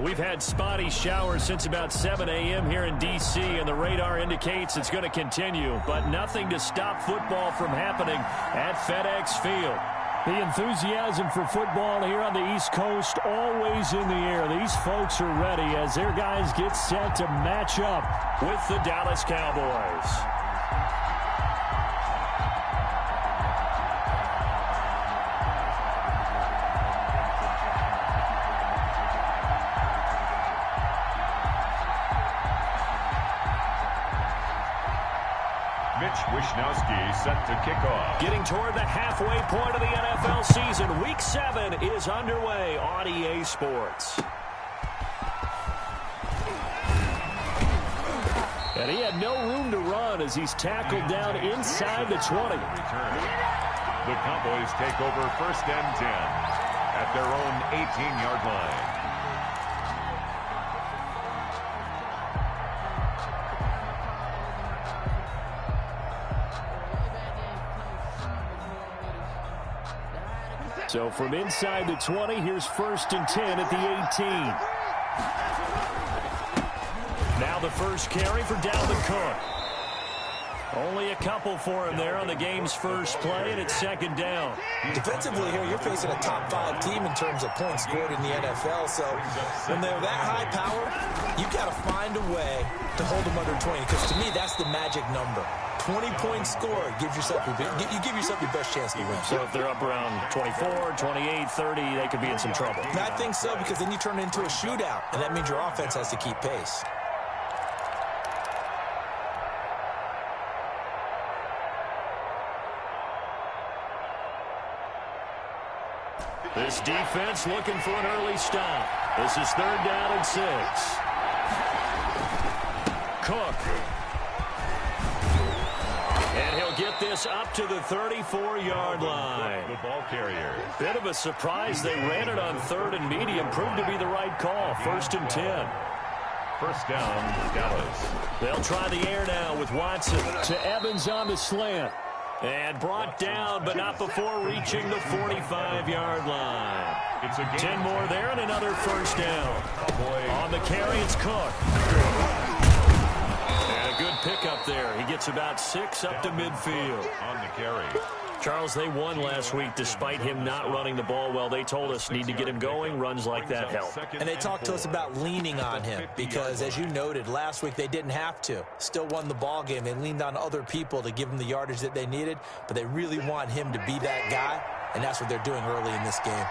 We've had spotty showers since about 7 a.m. here in D.C., and the radar indicates it's going to continue, but nothing to stop football from happening at FedEx Field. The enthusiasm for football here on the East Coast always in the air. These folks are ready as their guys get set to match up with the Dallas Cowboys. Mitch Wishnowsky set to kick off. Getting toward the halfway point of the NFL season. Week 7 is underway on EA Sports. And he had no room to run as he's tackled down inside the 20. The Cowboys take over 1st and 10 at their own 18-yard line. So from inside the 20, here's 1st and 10 at the 18. Now the first carry for Dalvin Cook. Only a couple for him there on the game's first play, and it's 2nd down. Defensively here, you're facing a top 5 team in terms of points scored in the NFL. So when they're that high power, you got to find a way to hold them under 20, because to me, that's the magic number. 20-point score, you give yourself your best chance to win. So if they're up around 24, 28, 30, they could be in some trouble. And I think so, because then you turn it into a shootout, and that means your offense has to keep pace. This defense looking for an early stop. This is 3rd down and 6. Cook. And he'll get this up to the 34-yard line. The ball carrier. Bit of a surprise. They ran it on 3rd and medium. Proved to be the right call. 1st and 10. 1st down, Dallas. They'll try the air now with Watson. To Evans on the slant. And brought down, but not before reaching the 45-yard line. It's a 10 more there and another 1st down. On the carry, it's Cook. And a good pickup there. He gets about 6 up to midfield. On the carry. Charles, they won last week despite him not running the ball well. They told us need to get him going. Runs like that help. And they talked to us about leaning on him because, as you noted, last week they didn't have to. Still won the ball game. They leaned on other people to give them the yardage that they needed, but they really want him to be that guy, and that's what they're doing early in this game.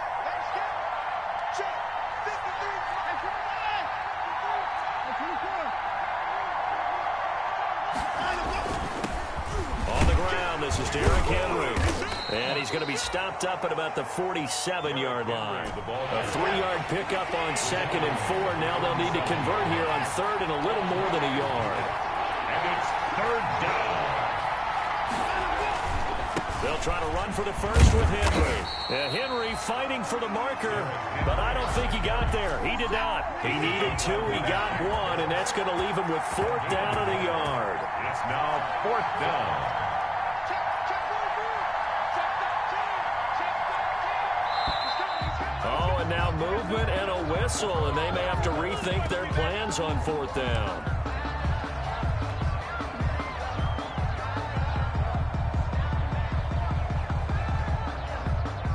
On the ground, this is Derrick Henry. And he's going to be stopped up at about the 47-yard line. A 3-yard pickup on 2nd and 4. Now they'll need to convert here on 3rd and a little more than a yard. And it's 3rd down. They'll try to run for the first with Henry. Henry fighting for the marker, but I don't think he got there. He did not. He needed 2. He got 1, and that's going to leave him with 4th down and a yard. It's now 4th down. Oh, and now movement and a whistle, and they may have to rethink their plans on 4th down.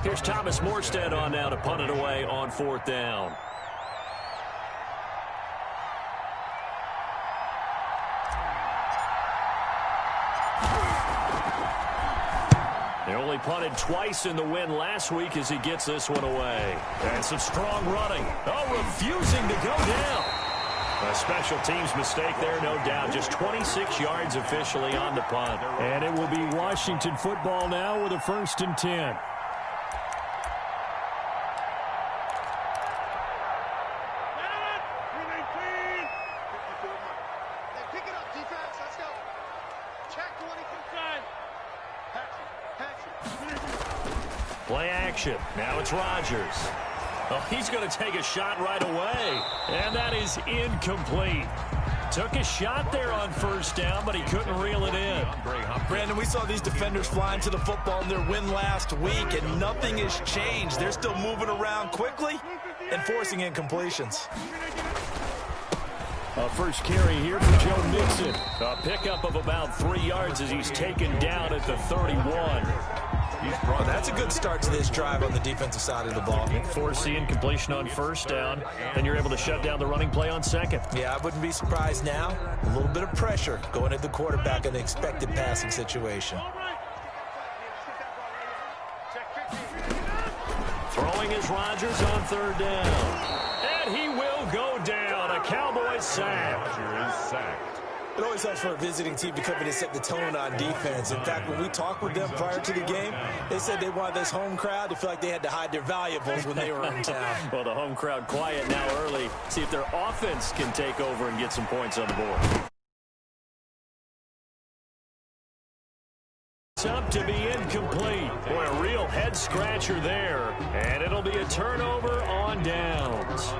Here's Thomas Morstead on now to punt it away on 4th down. They only punted twice in the win last week as he gets this one away. And some strong running. Oh, refusing to go down. A special teams mistake there, no doubt. Just 26 yards officially on the punt. And it will be Washington football now with a 1st and 10. Play action. Now it's Rodgers. Oh, he's going to take a shot right away. And that is incomplete. Took a shot there on first down, but he couldn't reel it in. Brandon, we saw these defenders flying to the football in their win last week, and nothing has changed. They're still moving around quickly and forcing incompletions. First carry here for Joe Mixon. A pickup of about 3 yards as he's taken down at the 31. That's a good start to this drive on the defensive side of the ball. Force the incompletion on first down, and you're able to shut down the running play on second. Yeah, I wouldn't be surprised now. A little bit of pressure going at the quarterback in the expected passing situation. Throwing is Rodgers on third down. And he will go down. A Cowboys sack. Rodgers is sacked. It always helps for a visiting team to come in and set the tone on defense. In fact, when we talked with them prior to the game, they said they wanted this home crowd to feel like they had to hide their valuables when they were in town. Well, the home crowd quiet now early. See if their offense can take over and get some points on the board. It's up to be incomplete. Boy, a real head-scratcher there. And it'll be a turnover on downs.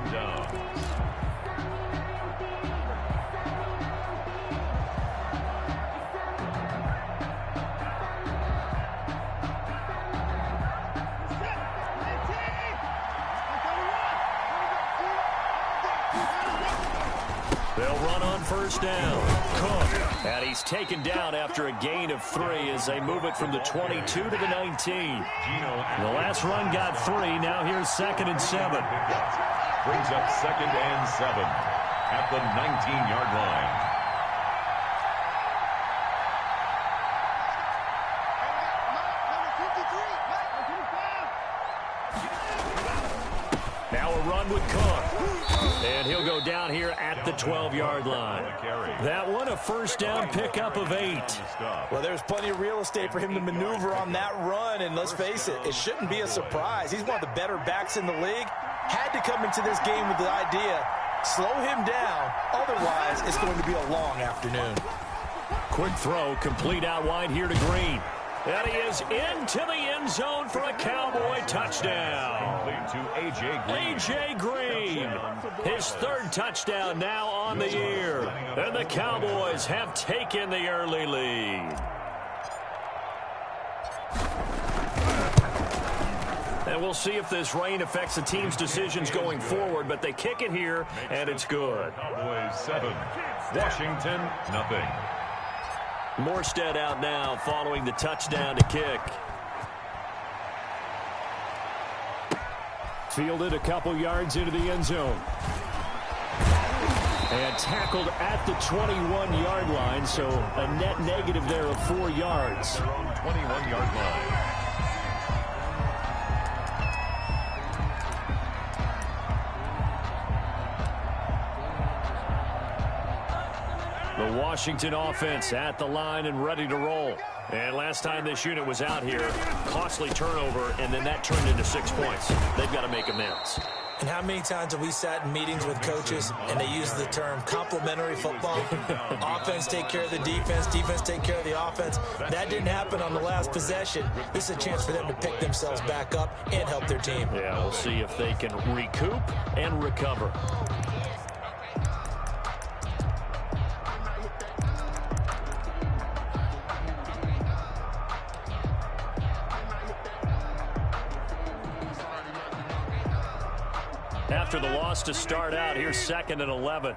They'll run on first down. Cook. And he's taken down after a gain of 3 as they move it from the 22 to the 19. The last run got 3. Now here's 2nd and 7. Brings up 2nd and 7 at the 19-yard line. Now a run with Cook. And he'll go down here at the 12-yard line. That one, a first down pickup of 8. Well, there's plenty of real estate for him to maneuver on that run, and let's face it, it shouldn't be a surprise. He's one of the better backs in the league. Had to come into this game with the idea, slow him down, otherwise it's going to be a long afternoon. Quick throw, complete out wide here to Green. And he is into the end zone for a Cowboy touchdown. To A.J. Green. A.J. Green, his 3rd touchdown now on the year. And the Cowboys have taken the early lead. And we'll see if this rain affects the team's decisions going forward, but they kick it here, and it's good. Cowboys 7, Washington nothing. Morstead out now following the touchdown to kick. Fielded a couple yards into the end zone. And tackled at the 21-yard line, so a net negative there of 4 yards. Their own 21-yard line. The Washington offense at the line and ready to roll. And last time this unit was out here, costly turnover, and then that turned into 6 points. They've got to make amends. And how many times have we sat in meetings with coaches and they use the term complementary football? Offense take care of the defense, defense take care of the offense. That didn't happen on the last possession. This is a chance for them to pick themselves back up and help their team. Yeah, we'll see if they can recoup and recover. After the loss to start out, here's 2nd and 11.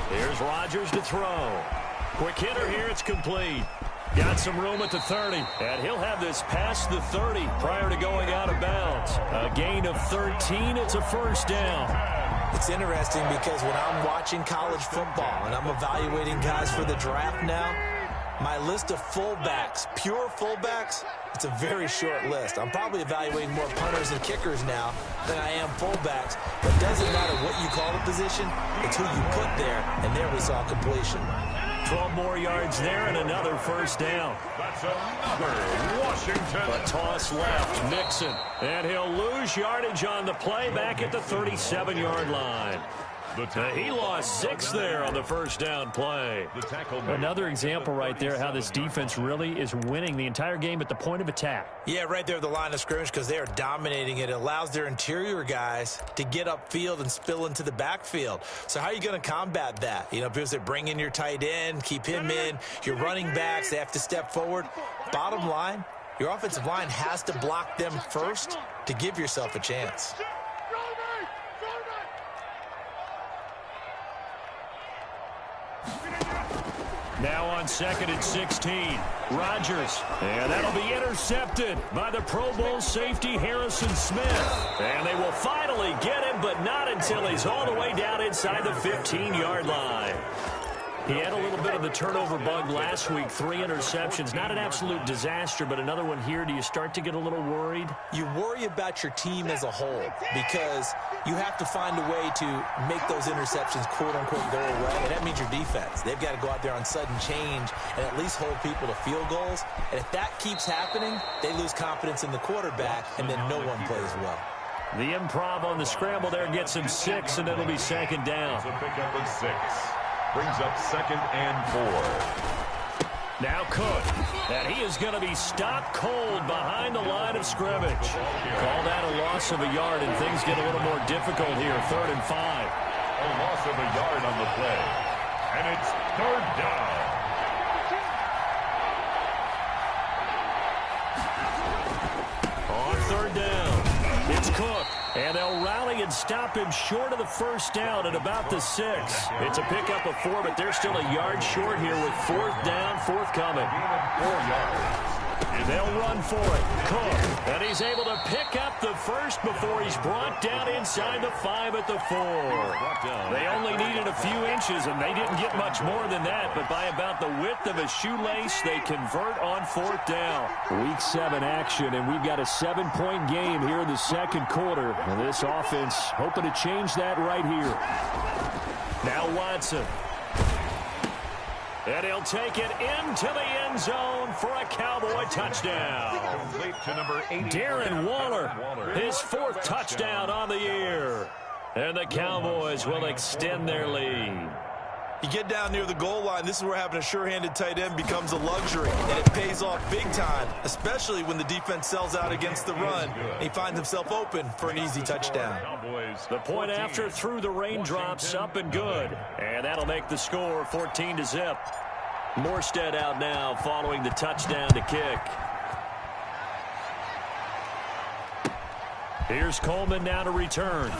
Here's Rodgers to throw. Quick hitter here, it's complete. Got some room at the 30, and he'll have this past the 30 prior to going out of bounds. A gain of 13, it's a first down. It's interesting because when I'm watching college football and I'm evaluating guys for the draft now, my list of fullbacks, pure fullbacks, it's a very short list. I'm probably evaluating more punters and kickers now than I am fullbacks. But it doesn't matter what you call the position, it's who you put there, and there we saw completion. 12 more yards there and another first down. That's another Washington. A toss left, Mixon. And he'll lose yardage on the play back at the 37-yard line. He lost 6 there on the first down play. Another example right there how this defense really is winning the entire game at the point of attack. Yeah, right there at the line of scrimmage because they are dominating it. It allows their interior guys to get upfield and spill into the backfield. So how are you going to combat that? You know, because they bring in your tight end, keep him in. Your running backs, they have to step forward. Bottom line, your offensive line has to block them first to give yourself a chance. Now on 2nd and 16, Rodgers. And that'll be intercepted by the Pro Bowl safety Harrison Smith. And they will finally get him, but not until he's all the way down inside the 15-yard line. He had a little bit of the turnover bug last week, 3 interceptions. Not an absolute disaster, but another one here. Do you start to get a little worried? You worry about your team as a whole because you have to find a way to make those interceptions, quote-unquote, go away. And that means your defense. They've got to go out there on sudden change and at least hold people to field goals. And if that keeps happening, they lose confidence in the quarterback, and then no one plays well. The improv on the scramble there gets him 6, and it'll be 2nd down. It's a pickup of 6. Brings up 2nd and 4. Now Cook, and he is going to be stopped cold behind the line of scrimmage. Call that a loss of a yard, and things get a little more difficult here. 3rd and 5. A loss of a yard on the play. And it's 3rd down. On 3rd down, it's Cook. And they'll rally and stop him short of the first down at about the 6. It's a pickup of 4, but they're still a yard short here with 4th down, forthcoming. 4 yards. They'll run for it. Cook. And he's able to pick up the first before he's brought down inside the 5 at the 4. They only needed a few inches, and they didn't get much more than that. But by about the width of a shoelace, they convert on 4th down. Week 7 action, and we've got a 7-point game here in the 2nd quarter. And this offense hoping to change that right here. Now Watson. And he'll take it into the end zone for a Cowboy touchdown. Complete to number 80. Darren Waller, his 4th touchdown on the year. And the Cowboys will extend their lead. You get down near the goal line, this is where having a sure-handed tight end becomes a luxury, and it pays off big time, especially when the defense sells out against the run, and he finds himself open for an easy touchdown. The point after through the raindrops, up and good, and that'll make the score 14-0. Morstead out now following the touchdown to kick. Here's Coleman now to return.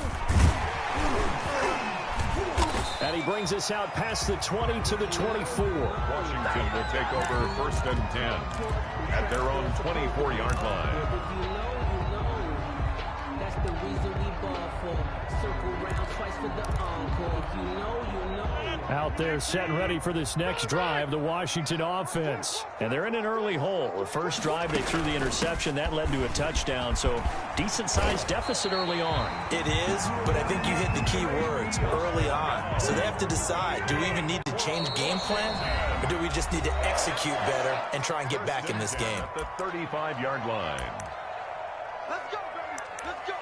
And he brings us out past the 20 to the 24. Washington will take over 1st and 10 at their own 24-yard line. That's the reason we ball for. Circle round twice for the encore. You know. Out there set and ready for this next drive, the Washington offense. And they're in an early hole. The first drive, they threw the interception. That led to a touchdown, so decent-sized deficit early on. It is, but I think you hit the key words, early on. So they have to decide, do we even need to change game plan, or do we just need to execute better and try and get back in this game? At the 35-yard line. Let's go, baby. Let's go.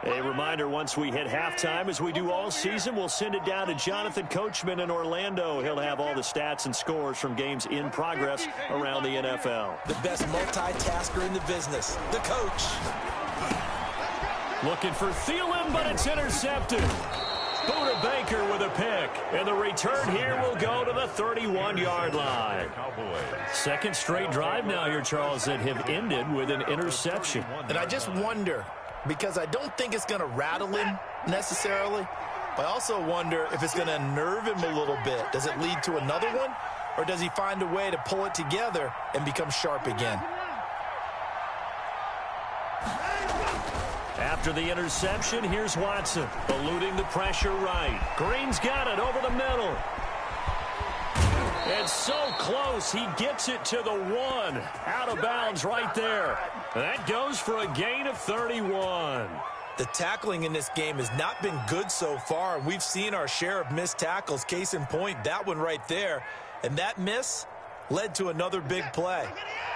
A reminder, once we hit halftime, as we do all season, we'll send it down to Jonathan Coachman in Orlando. He'll have all the stats and scores from games in progress around the NFL. The best multitasker in the business, the coach. Looking for Thielen, but it's intercepted. Buda Baker with a pick. And the return here will go to the 31-yard line. Second straight drive now here, Charles, that have ended with an interception. And I just wonder, because I don't think it's going to rattle him necessarily, but I also wonder if it's going to unnerve him a little bit. Does it lead to another one, or does he find a way to pull it together and become sharp again? After the interception, here's Watson, eluding the pressure right. Green's got it over the middle. And so close, he gets it to the 1. Out of bounds right there. That goes for a gain of 31. The tackling in this game has not been good so far. We've seen our share of missed tackles. Case in point, that one right there. And that miss, led to another big play.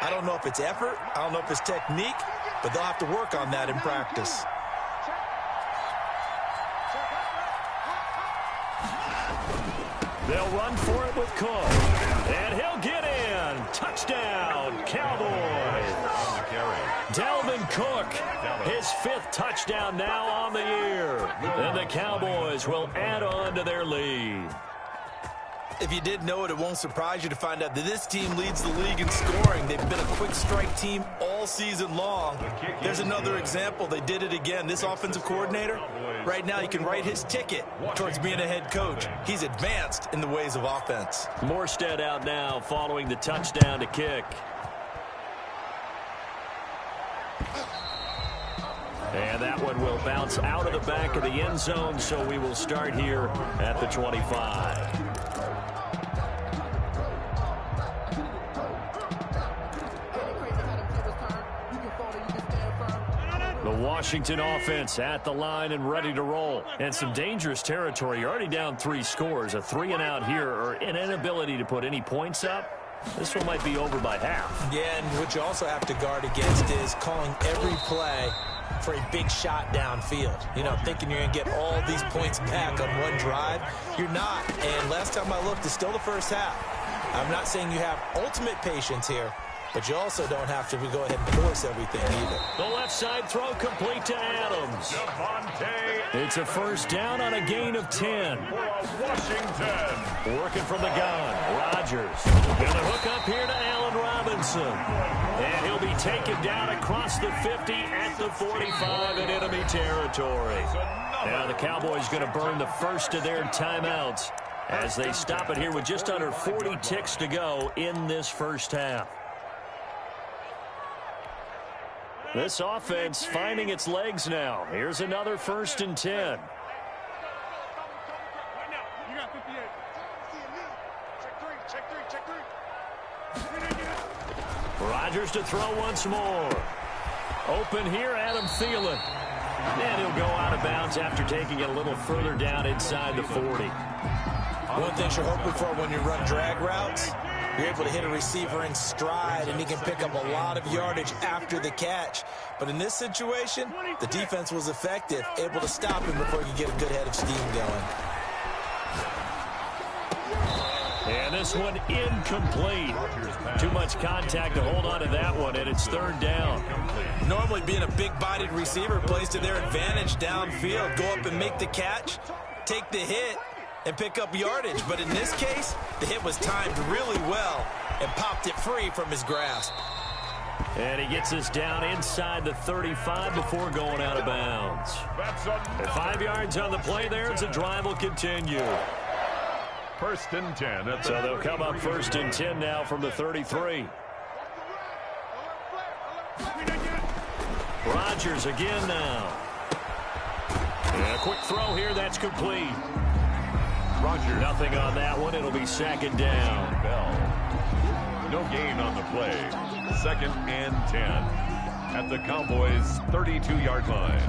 I don't know if it's effort, I don't know if it's technique, but they'll have to work on that in practice. They'll run for it with Cook. And he'll get in. Touchdown, Cowboys. Dalvin Cook, his 5th touchdown now on the year. And the Cowboys will add on to their lead. If you didn't know it, it won't surprise you to find out that this team leads the league in scoring. They've been a quick strike team all season long. There's another example. They did it again. This offensive coordinator, right now, you can write his ticket towards being a head coach. He's advanced in the ways of offense. Morstead out now following the touchdown to kick. And that one will bounce out of the back of the end zone, so we will start here at the 25. The Washington offense at the line and ready to roll. And some dangerous territory. You're already down 3 scores. A 3-and-out here or an inability to put any points up. This one might be over by half. Yeah, and what you also have to guard against is calling every play for a big shot downfield. You know, thinking you're going to get all these points back on one drive. You're not. And last time I looked, it's still the first half. I'm not saying you have ultimate patience here, but you also don't have to go ahead and force everything either. The left side throw complete to Adams. It's a first down on a gain of 10. Washington. Working from the gun. Rodgers. And the hook up here to Allen Robinson. And he'll be taken down across the 50 at the 45 in enemy territory. Now the Cowboys going to burn the first of their timeouts as they stop it here with just under 40 ticks to go in this first half. This offense finding its legs now. Here's another 1st and 10. Rodgers to throw once more. Open here, Adam Thielen. And he'll go out of bounds after taking it a little further down inside the 40. One thing you're hoping for when you run drag routes, you're able to hit a receiver in stride, and he can pick up a lot of yardage after the catch. But in this situation, the defense was effective, able to stop him before he could get a good head of steam going. And this one incomplete. Too much contact to hold on to that one, and it's 3rd down. Normally being a big-bodied receiver plays to their advantage downfield. Go up and make the catch, take the hit, and pick up yardage. But in this case, the hit was timed really well and popped it free from his grasp. And he gets us down inside the 35 before going out of bounds. And 5 yards on the play there as the drive will continue. 1st and 10. So they'll come up 1st and 10 now from the 33. Rodgers again now. And a quick throw here, that's complete. Rodgers. Nothing on that one. It'll be 2nd down. Bell. No gain on the play. 2nd and 10 at the Cowboys' 32-yard line.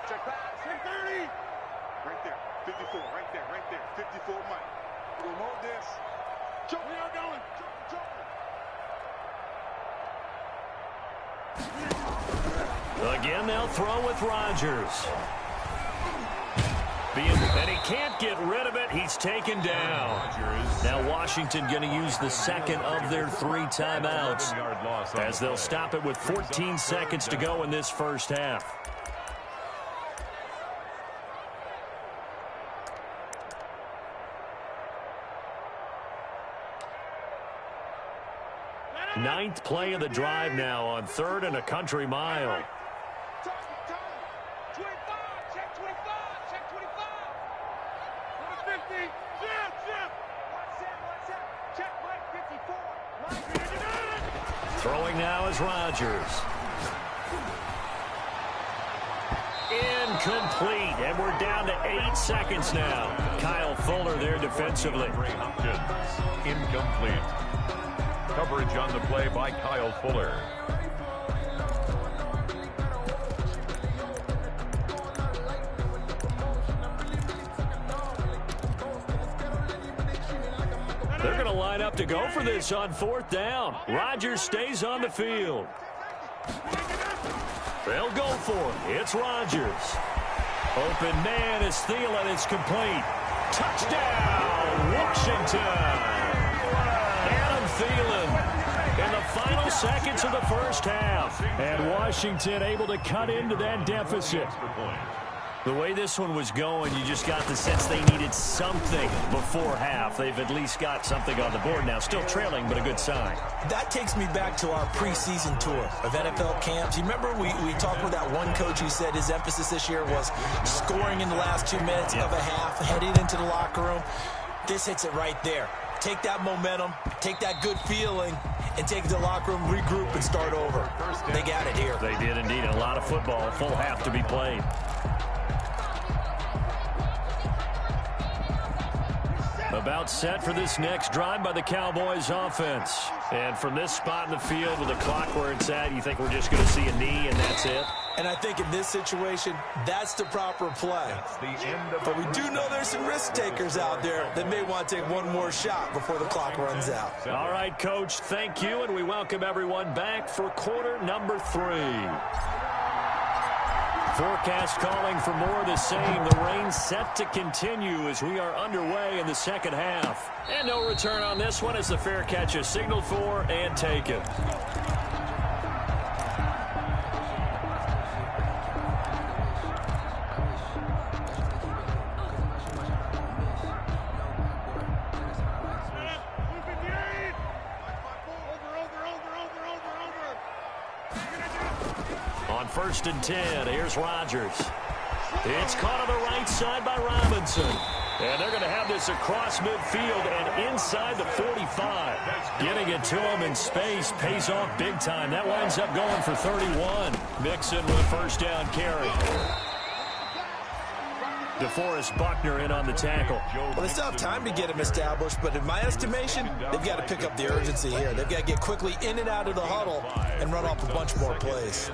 Check pass. 30. Right there. 54. Right there. 54 Mike. We'll hold this. Choke. We are going. Again, they'll throw with Rodgers. And he can't get rid of it. He's taken down. Now Washington going to use the 2nd of their 3 timeouts as they'll stop it with 14 seconds to go in this first half. Ninth play of the drive now on 3rd and a country mile. Throwing now is Rodgers. Incomplete, and we're down to 8 seconds now. Kyle Fuller there defensively. Ray Hopkins, incomplete. Coverage on the play by Kyle Fuller. They're going to line up to go for this on 4th down. Rodgers stays on the field. They'll go for it. It's Rodgers. Open man is Thielen. It's complete. Touchdown, Washington. Adam Thielen in the final seconds of the first half. And Washington able to cut into that deficit. The way this one was going, you just got the sense they needed something before half. They've at least got something on the board now. Still trailing, but a good sign. That takes me back to our preseason tour of NFL camps. You remember we talked with that one coach who said his emphasis this year was scoring in the last 2 minutes of a half, heading into the locker room. This hits it right there. Take that momentum, take that good feeling, and take it to the locker room, regroup, and start over. They got it here. They did indeed. A lot of football, full half to be played. About set for this next drive by the Cowboys offense. And from this spot in the field with the clock where it's at, you think we're just going to see a knee and that's it? And I think in this situation, that's the proper play. But we do know there's some risk takers out there that may want to take one more shot before the clock runs out. All right, Coach, thank you, and we welcome everyone back for quarter number 3. Forecast calling for more of the same. The rain set to continue as we are underway in the second half. And no return on this one as the fair catch is signaled for and taken. On 1st and 10, here's Rodgers. It's caught on the right side by Robinson. And they're going to have this across midfield and inside the 45. Getting it to him in space pays off big time. That winds up going for 31. Mixon with a first down carry. DeForest Buckner in on the tackle. Well, they still have time to get him established, but in my estimation, they've got to pick up the urgency here. They've got to get quickly in and out of the huddle and run off a bunch more plays.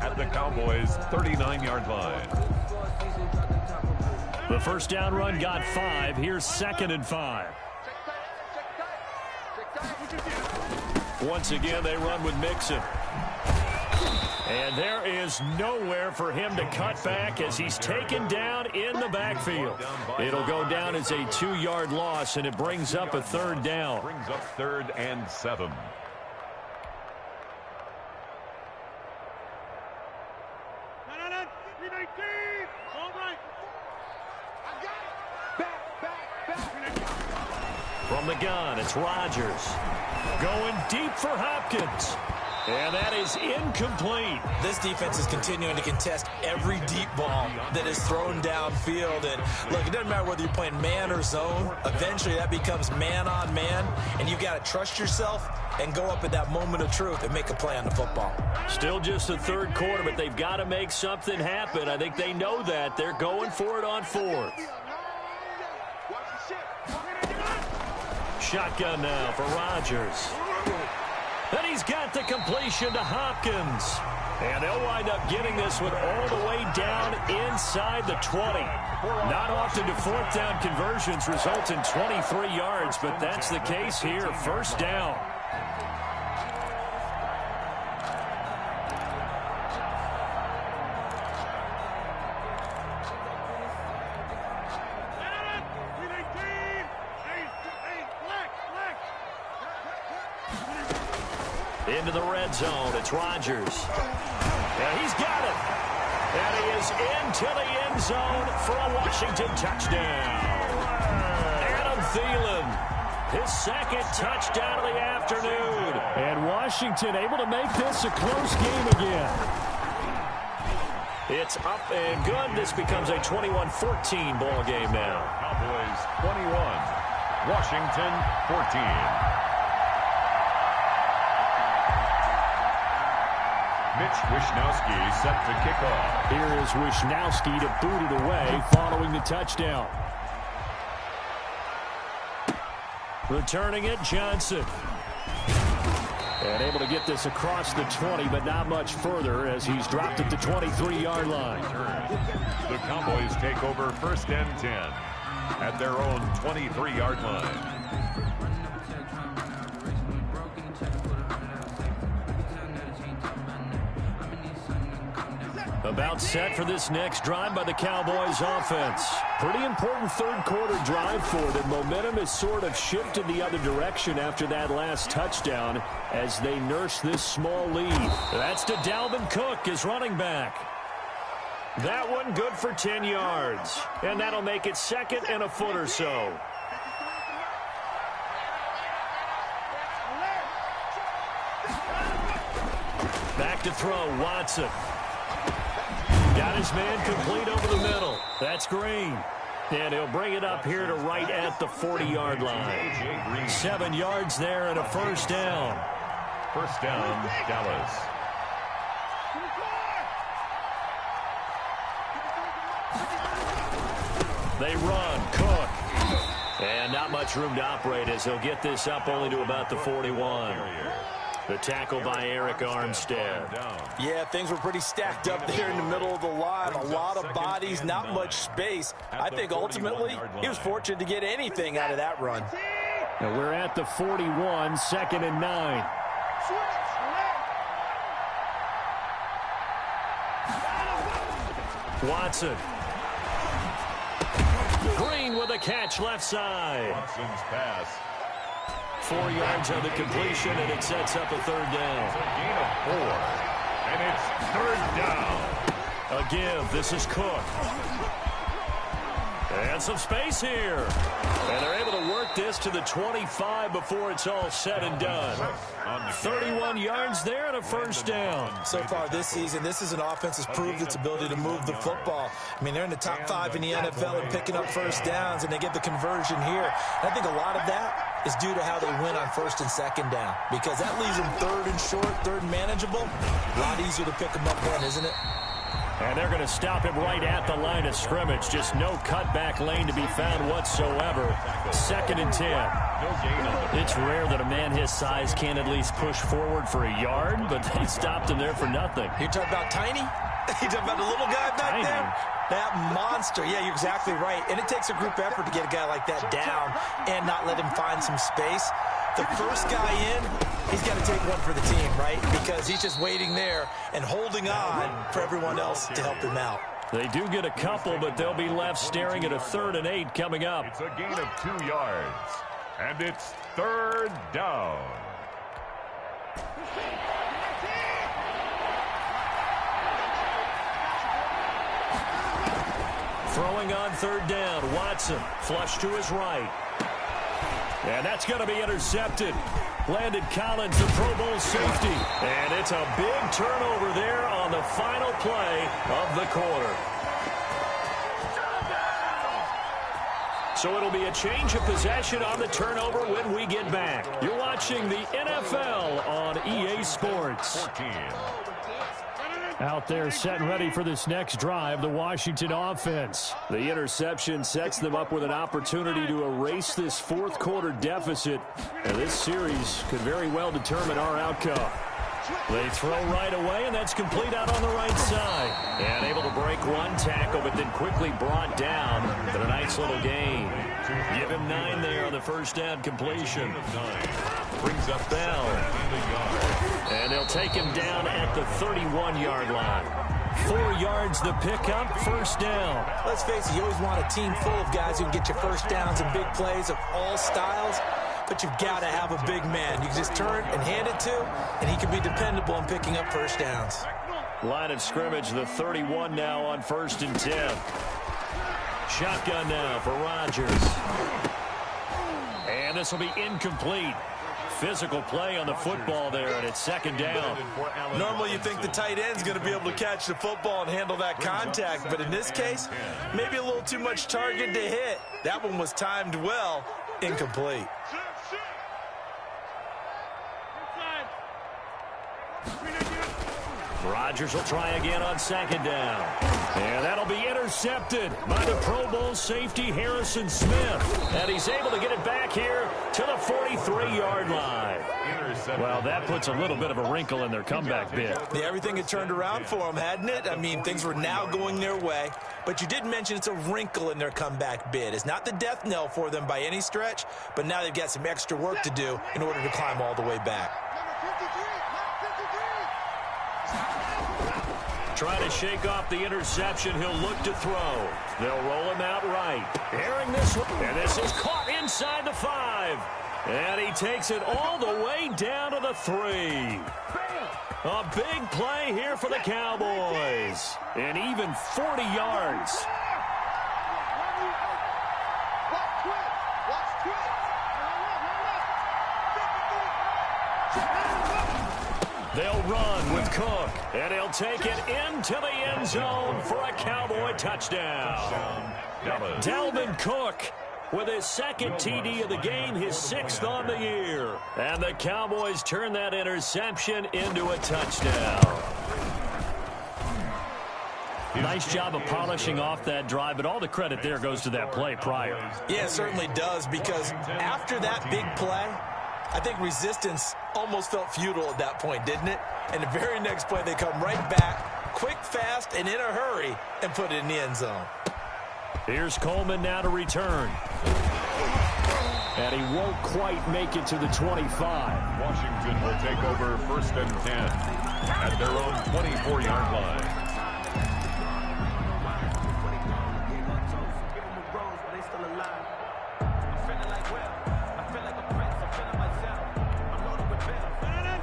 At the Cowboys' 39-yard line. The first down run got 5. Here's 2nd and 5. Once again, they run with Mixon. And there is nowhere for him to cut back as he's taken down in the backfield. It'll go down as a 2-yard loss, and it brings up a 3rd down. Brings up 3rd and 7. From the gun, it's Rodgers. Going deep for Hopkins. And that is incomplete. This defense is continuing to contest every deep ball that is thrown downfield. And look, it doesn't matter whether you're playing man or zone. Eventually that becomes man on man. And you got to trust yourself and go up at that moment of truth and make a play on the football. Still just the 3rd quarter, but they've got to make something happen. I think they know that. They're going for it on 4th. Shotgun now for Rodgers. And he's got the completion to Hopkins. And they'll wind up getting this one all the way down inside the 20. Not often do 4th down conversions result in 23 yards, but that's the case here. First down. Into the red zone, it's Rodgers. And he's got it. And he is into the end zone for a Washington touchdown. Adam Thielen, his 2nd touchdown of the afternoon. And Washington able to make this a close game again. It's up and good. This becomes a 21-14 ball game now. Cowboys 21, Washington 14. Mitch Wishnowsky set to kick off. Here is Wishnowsky to boot it away following the touchdown. Returning it, Johnson. And able to get this across the 20, but not much further as he's dropped at the 23-yard line. The Cowboys take over 1st and 10 at their own 23-yard line. About set for this next drive by the Cowboys offense. Pretty important third quarter drive for them. Momentum has sort of shifted the other direction after that last touchdown as they nurse this small lead. That's to Dalvin Cook, his running back. That one good for 10 yards. And that'll make it 2nd and a foot or so. Back to throw, Watson. Got his man complete over the middle. That's Green. And he'll bring it up here to right at the 40-yard line. 7 yards there and a first down. First down, Dallas. They run, Cook. And not much room to operate as he'll get this up only to about the 41. The tackle by Eric Armstead. Yeah, things were pretty stacked up there in the middle of the line. A lot of bodies, not much space. I think ultimately he was fortunate to get anything out of that run. Now we're at the 41, 2nd and 9. Watson. Green with a catch left side. Watson's pass. 4 yards on the completion, and it sets up a third down. It's a gain of 4, and it's third down. A give. This is Cook. And some space here. And they're able to work this to the 25 before it's all said and done. 31 yards there and a first down. So far this season, this is an offense that's proved its ability to move the football. I mean, they're in the top 5 in the NFL and picking up first downs, and they get the conversion here. And I think a lot of that is due to how they win on 1st and 2nd down, because that leaves them 3rd and short, 3rd and manageable. A lot easier to pick them up then, isn't it? And they're going to stop him right at the line of scrimmage. Just no cutback lane to be found whatsoever. 2nd and 10. It's rare that a man his size can at least push forward for a yard, but they stopped him there for nothing. You're talking about tiny? You're talking about the little guy back there? That monster. Yeah, you're exactly right. And it takes a group effort to get a guy like that down and not let him find some space. The first guy in, he's got to take one for the team, right? Because he's just waiting there and holding on for everyone else to help him out. They do get a couple, but they'll be left staring at a 3rd and 8 coming up. It's a gain of 2 yards, and it's third down. Throwing on 3rd down, Watson, flush to his right. And that's going to be intercepted. Landon Collins, the Pro Bowl safety. And it's a big turnover there on the final play of the quarter. So it'll be a change of possession on the turnover when we get back. You're watching the NFL on EA Sports. 14. Out there set and ready for this next drive, the Washington offense. The interception sets them up with an opportunity to erase this 4th quarter deficit. And this series could very well determine our outcome. They throw right away, and that's complete out on the right side. And able to break one tackle, but then quickly brought down. But a nice little gain. Give him 9 there on the first down completion. Brings up Bell. And they'll take him down at the 31-yard line. 4 yards the pickup, first down. Let's face it, you always want a team full of guys who can get you first downs and big plays of all styles. But you've got to have a big man you can just turn and hand it to, and he can be dependable in picking up first downs. Line of scrimmage, the 31 now on 1st and 10. Shotgun now for Rodgers. And this will be incomplete. Physical play on the football there, and it's 2nd down. Normally you think the tight end's going to be able to catch the football and handle that contact, but in this case, maybe a little too much target to hit. That one was timed well, incomplete. Rodgers will try again on 2nd down. And that'll be intercepted by the Pro Bowl safety Harrison Smith. And he's able to get it back here to the 43-yard line. Well, that puts a little bit of a wrinkle in their comeback bid. Yeah, everything had turned around for them, hadn't it? I mean, things were now going their way. but you did mention it's a wrinkle in their comeback bid. It's not the death knell for them by any stretch, but now they've got some extra work to do in order to climb all the way back. Trying to shake off the interception. He'll look to throw. They'll roll him out right. Airing this one. And this is caught inside the 5. And he takes it all the way down to the 3. A big play here for the Cowboys. And even 40 yards. They'll run with Cook, and he'll take it into the end zone for a Cowboy touchdown. Dalvin Cook with his second TD of the game, his 6th on the year. And the Cowboys turn that interception into a touchdown. Nice job of polishing off that drive, but all the credit there goes to that play prior. Yeah, it certainly does, because after that big play, I think resistance almost felt futile at that point, didn't it? And the very next play, they come right back, quick, fast, and in a hurry, and put it in the end zone. Here's Coleman now to return. And he won't quite make it to the 25. Washington will take over 1st and 10 at their own 24-yard line.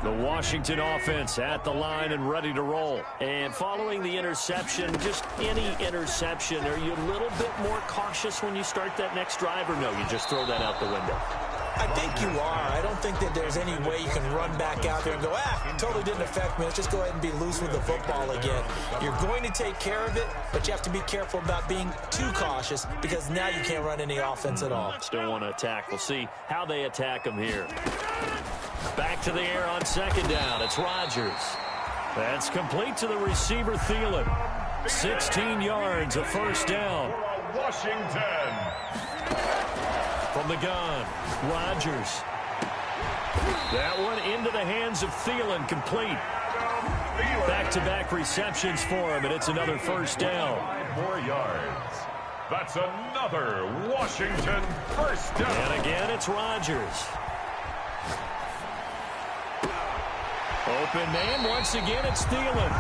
The Washington offense at the line and ready to roll. And following the interception, just any interception, are you a little bit more cautious when you start that next drive, or no, you just throw that out the window? I think you are. I don't think that there's any way you can run back out there and go, totally didn't affect me. Let's just go ahead and be loose with the football again. You're going to take care of it, but you have to be careful about being too cautious, because now you can't run any offense at all. Still want to attack. We'll see how they attack them here. Back to the air on 2nd down. It's Rodgers. That's complete to the receiver, Thielen. 16 yards, a 1st down. Washington. From the gun, Rodgers. That one into the hands of Thielen, complete. Back-to-back receptions for him, and it's another 1st down. 5 more yards. That's another Washington 1st down. And again, it's Rodgers. Open man, once again, it's Thielen.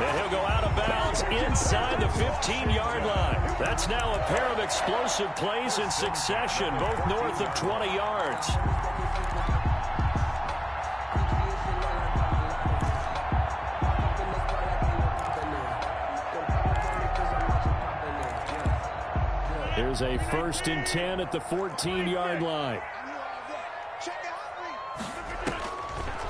And he'll go out of bounds inside the 15-yard line. That's now a pair of explosive plays in succession, both north of 20 yards. There's a 1st and 10 at the 14-yard line.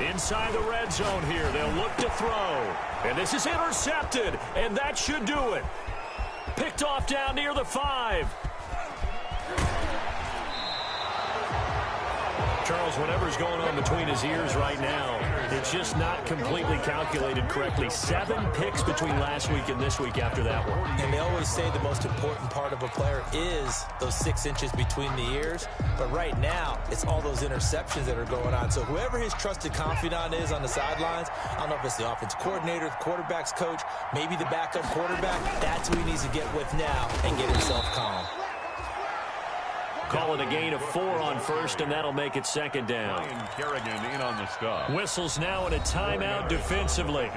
Inside the red zone here, they'll look to throw. And this is intercepted, and that should do it. Picked off down near the 5. Charles, whatever's going on between his ears right now, it's just not completely calculated correctly. 7 picks between last week and this week after that one. And they always say the most important part of a player is those 6 inches between the ears. But right now, it's all those interceptions that are going on. So whoever his trusted confidant is on the sidelines, I don't know if it's the offense coordinator, the quarterback's coach, maybe the backup quarterback, that's who he needs to get with now and get himself calm. Call it a gain of 4 on 1st, and that'll make it 2nd down. Kerrigan in on the stop. Whistles now in a timeout defensively.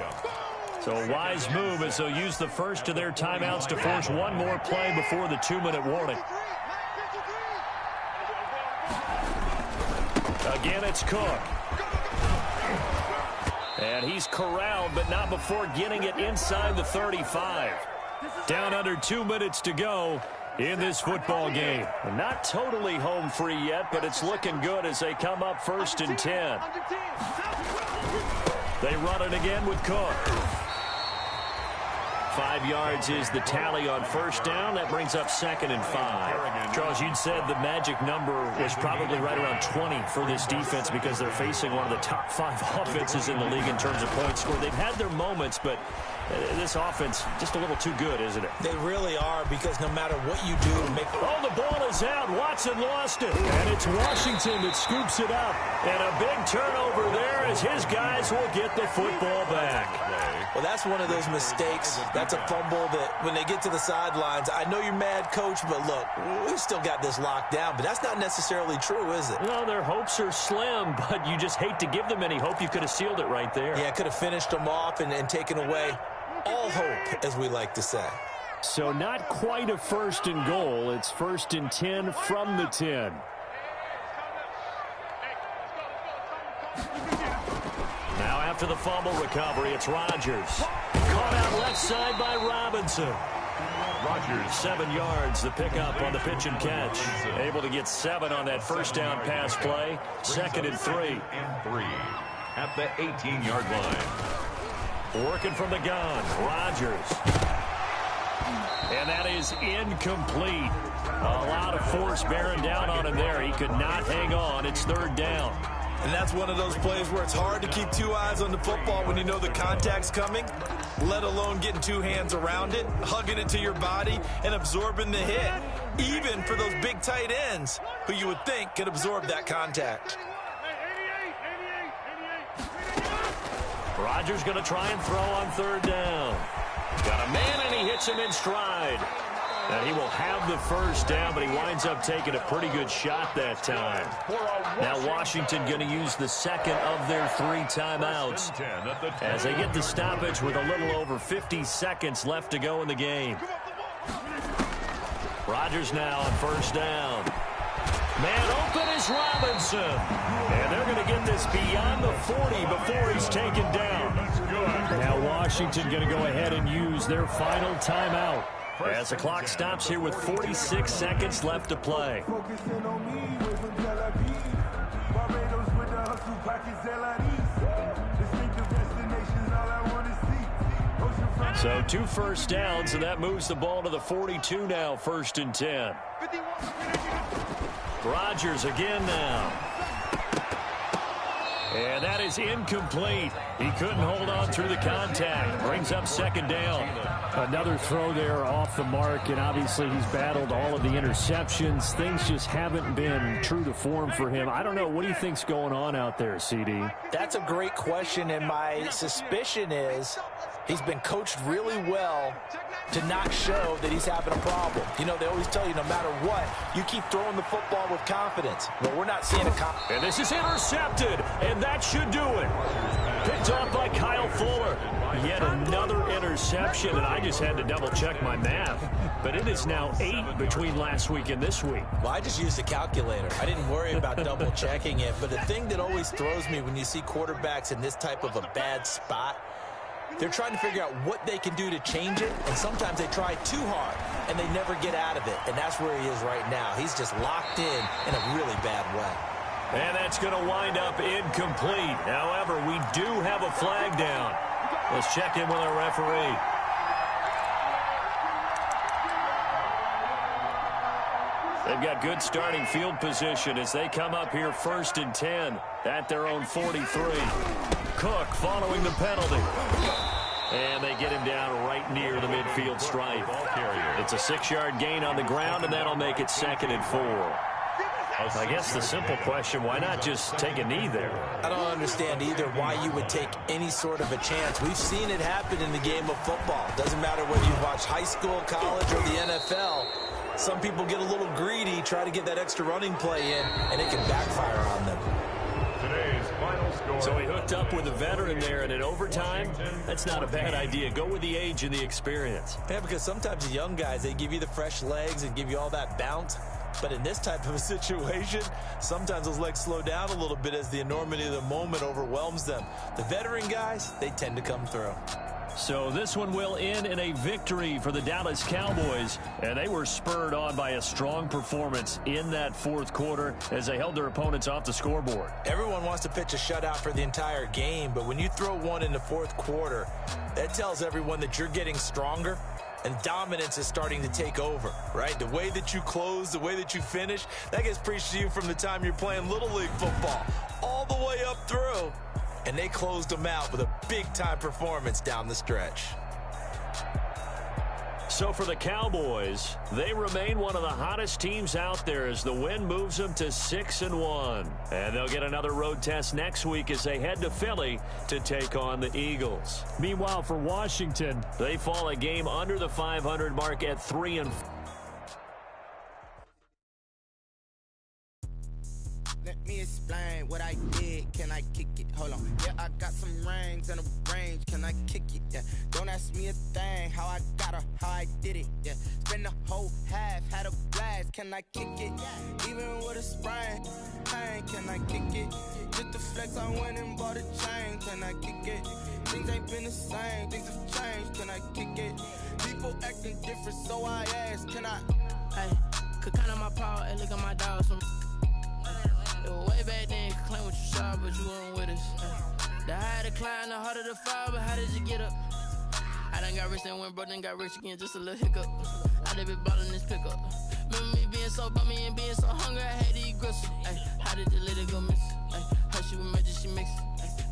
So a wise move as they'll use the first of their timeouts to force one more play before the 2-minute warning. Again, it's Cook. And he's corralled, but not before getting it inside the 35. Down under 2 minutes to go in this football game. Not totally home free yet, but it's looking good as they come up 1st and 10. They run it again with Cook. 5 yards is the tally on 1st down. That brings up 2nd and 5. Charles, you'd said the magic number was probably right around 20 for this defense because they're facing one of the top 5 offenses in the league in terms of points scored. They've had their moments, but this offense just a little too good, isn't it? They really are, because no matter what you do to make... Oh, the ball is out. Watson lost it. And it's Washington that scoops it up. And a big turnover there as his guys will get the football back. Well, that's one of those mistakes. That's a fumble that when they get to the sidelines, I know you're mad, Coach, but look, we've still got this locked down. But that's not necessarily true, is it? Well, their hopes are slim, but you just hate to give them any hope. You could have sealed it right there. Yeah, could have finished them off and taken away all hope, as we like to say. So not quite a 1st and goal. It's 1st and 10 from the 10. Now after the fumble recovery, it's Rodgers. Caught out left side by Robinson. Rodgers, 7 yards, the pickup on the pitch and catch. Able to get 7 on that first down pass play. 2nd and 3. At the 18-yard line. Working from the gun, Rodgers. And that is incomplete. A lot of force bearing down on him there. He could not hang on. It's 3rd down. And that's one of those plays where it's hard to keep 2 eyes on the football when you know the contact's coming, let alone getting 2 hands around it, hugging it to your body, and absorbing the hit. Even for those big tight ends who you would think could absorb that contact. Rodgers going to try and throw on 3rd down. Got a man, and he hits him in stride. And he will have the first down, but he winds up taking a pretty good shot that time. Now Washington going to use the 2nd of their 3 timeouts as they get the stoppage with a little over 50 seconds left to go in the game. Rodgers now on 1st down. Man open is Robinson. And they're going to get this beyond the 40 before he's taken down. Now Washington going to go ahead and use their final timeout as the clock stops here with 46 seconds left to play. So 2 first downs, and that moves the ball to the 42 now, 1st and 10. Rodgers again now. And that is incomplete. He couldn't hold on through the contact. Brings up 2nd down. Another throw there off the mark, and obviously he's battled all of the interceptions. Things just haven't been true to form for him. I don't know. What do you think's going on out there, CD? That's a great question, and my suspicion is he's been coached really well to not show that he's having a problem. You know, they always tell you no matter what, you keep throwing the football with confidence. Well, we're not seeing a and this is intercepted, and that should do it. Picked off by Kyle Fuller. Yet another interception, and I just had to double-check my math. But it is now 8 between last week and this week. Well, I just used a calculator. I didn't worry about double-checking it. But the thing that always throws me when you see quarterbacks in this type of a bad spot, they're trying to figure out what they can do to change it, and sometimes they try too hard, and they never get out of it, and that's where he is right now. He's just locked in a really bad way. And that's going to wind up incomplete. However, we do have a flag down. Let's check in with our referee. They've got good starting field position as they come up here 1st and 10 at their own 43. Cook following the penalty. And they get him down right near the midfield stripe. It's a 6-yard gain on the ground, and that'll make it 2nd and 4. I guess the simple question, why not just take a knee there? I don't understand either why you would take any sort of a chance. We've seen it happen in the game of football. Doesn't matter whether you watch high school, college, or the NFL. Some people get a little greedy, try to get that extra running play in, and it can backfire on them. Today's final score. So he hooked up with a veteran there, and in overtime, that's not a bad idea. Go with the age and the experience. Yeah, because sometimes the young guys, they give you the fresh legs and give you all that bounce. But in this type of a situation, sometimes those legs slow down a little bit as the enormity of the moment overwhelms them. The veteran guys, they tend to come through. So this one will end in a victory for the Dallas Cowboys, and they were spurred on by a strong performance in that 4th quarter as they held their opponents off the scoreboard. Everyone wants to pitch a shutout for the entire game, but when you throw one in the 4th quarter, that tells everyone that you're getting stronger and dominance is starting to take over, right? The way that you close, the way that you finish, that gets preached to you from the time you're playing Little League football all the way up through. And they closed them out with a big-time performance down the stretch. So for the Cowboys, they remain one of the hottest teams out there as the win moves them to 6-1. And they'll get another road test next week as they head to Philly to take on the Eagles. Meanwhile, for Washington, they fall a game under the 500 mark at 3-4. Let me explain what I did. Can I kick it? Hold on. Yeah, I got some rings and a range. Can I kick it? Yeah. Don't ask me a thing. How I got her, how I did it. Yeah. Spend the whole half, had a blast. Can I kick it? Even with a sprain. Pain, can I kick it? Just the flex, I went and bought a chain. Can I kick it? Things ain't been the same. Things have changed. Can I kick it? People acting different, so I ask. Can I? Hey, could count on my power and look at my dogs from. Way back then, you could claim what you saw, but you weren't with us. The higher the climb, the harder the fall, but how did you get up? I done got rich and went broke, then got rich again, just a little hiccup. I done been ballin' this pickup. Remember me being so bummy and being so hungry, I had to eat gristle. How did the lady go miss? Her she was magic, she mixed.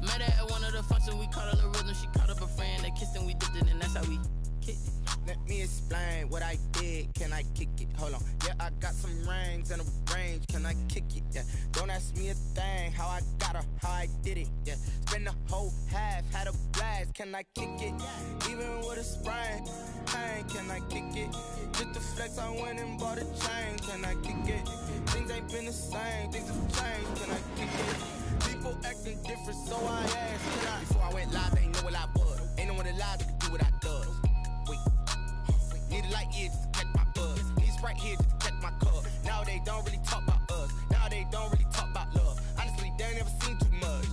Met her at one of the functions, we caught a little rhythm. She caught up a friend, they kissed and we dipped it, and that's how we kicked it. Let me explain what I did. Can I kick it? Hold on. Yeah, I got some rings and a range. Can I kick it? Yeah. Don't ask me a thing. How I got her, how I did it. Yeah. Spend the whole half, had a blast. Can I kick it? Even with a sprain. Pain, can I kick it? Just the flex, I went and bought a chain. Can I kick it? Things ain't been the same. Things have changed. Can I kick it? People acting different, so I asked. Can I? Before I went live, they ain't know what I was. Ain't no one alive that could do what I does. Need a light year just to catch my buzz. Need Sprite here just to catch my cup. Now they don't really talk about us. Now they don't really talk about love. Honestly, they ain't never seen too much.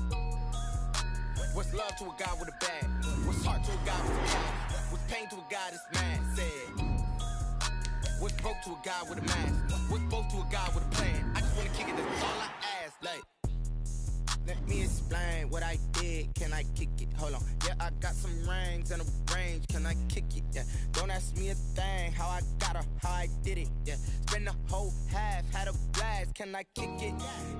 What's love to a guy with a bag? What's heart to a guy with a plan? What's pain to a guy that's mad? Said. What's broke to a guy with a mask? What's both to a guy with a plan? I just wanna kick it, that's all I ask. Like, let me explain what I did. Can I kick it? Hold on. Yeah, I got some rings and a range. Can I kick it? Yeah. Don't ask me a thing. How I got her, how I did it. Yeah. Spend the whole half, had a blast. Can I kick it?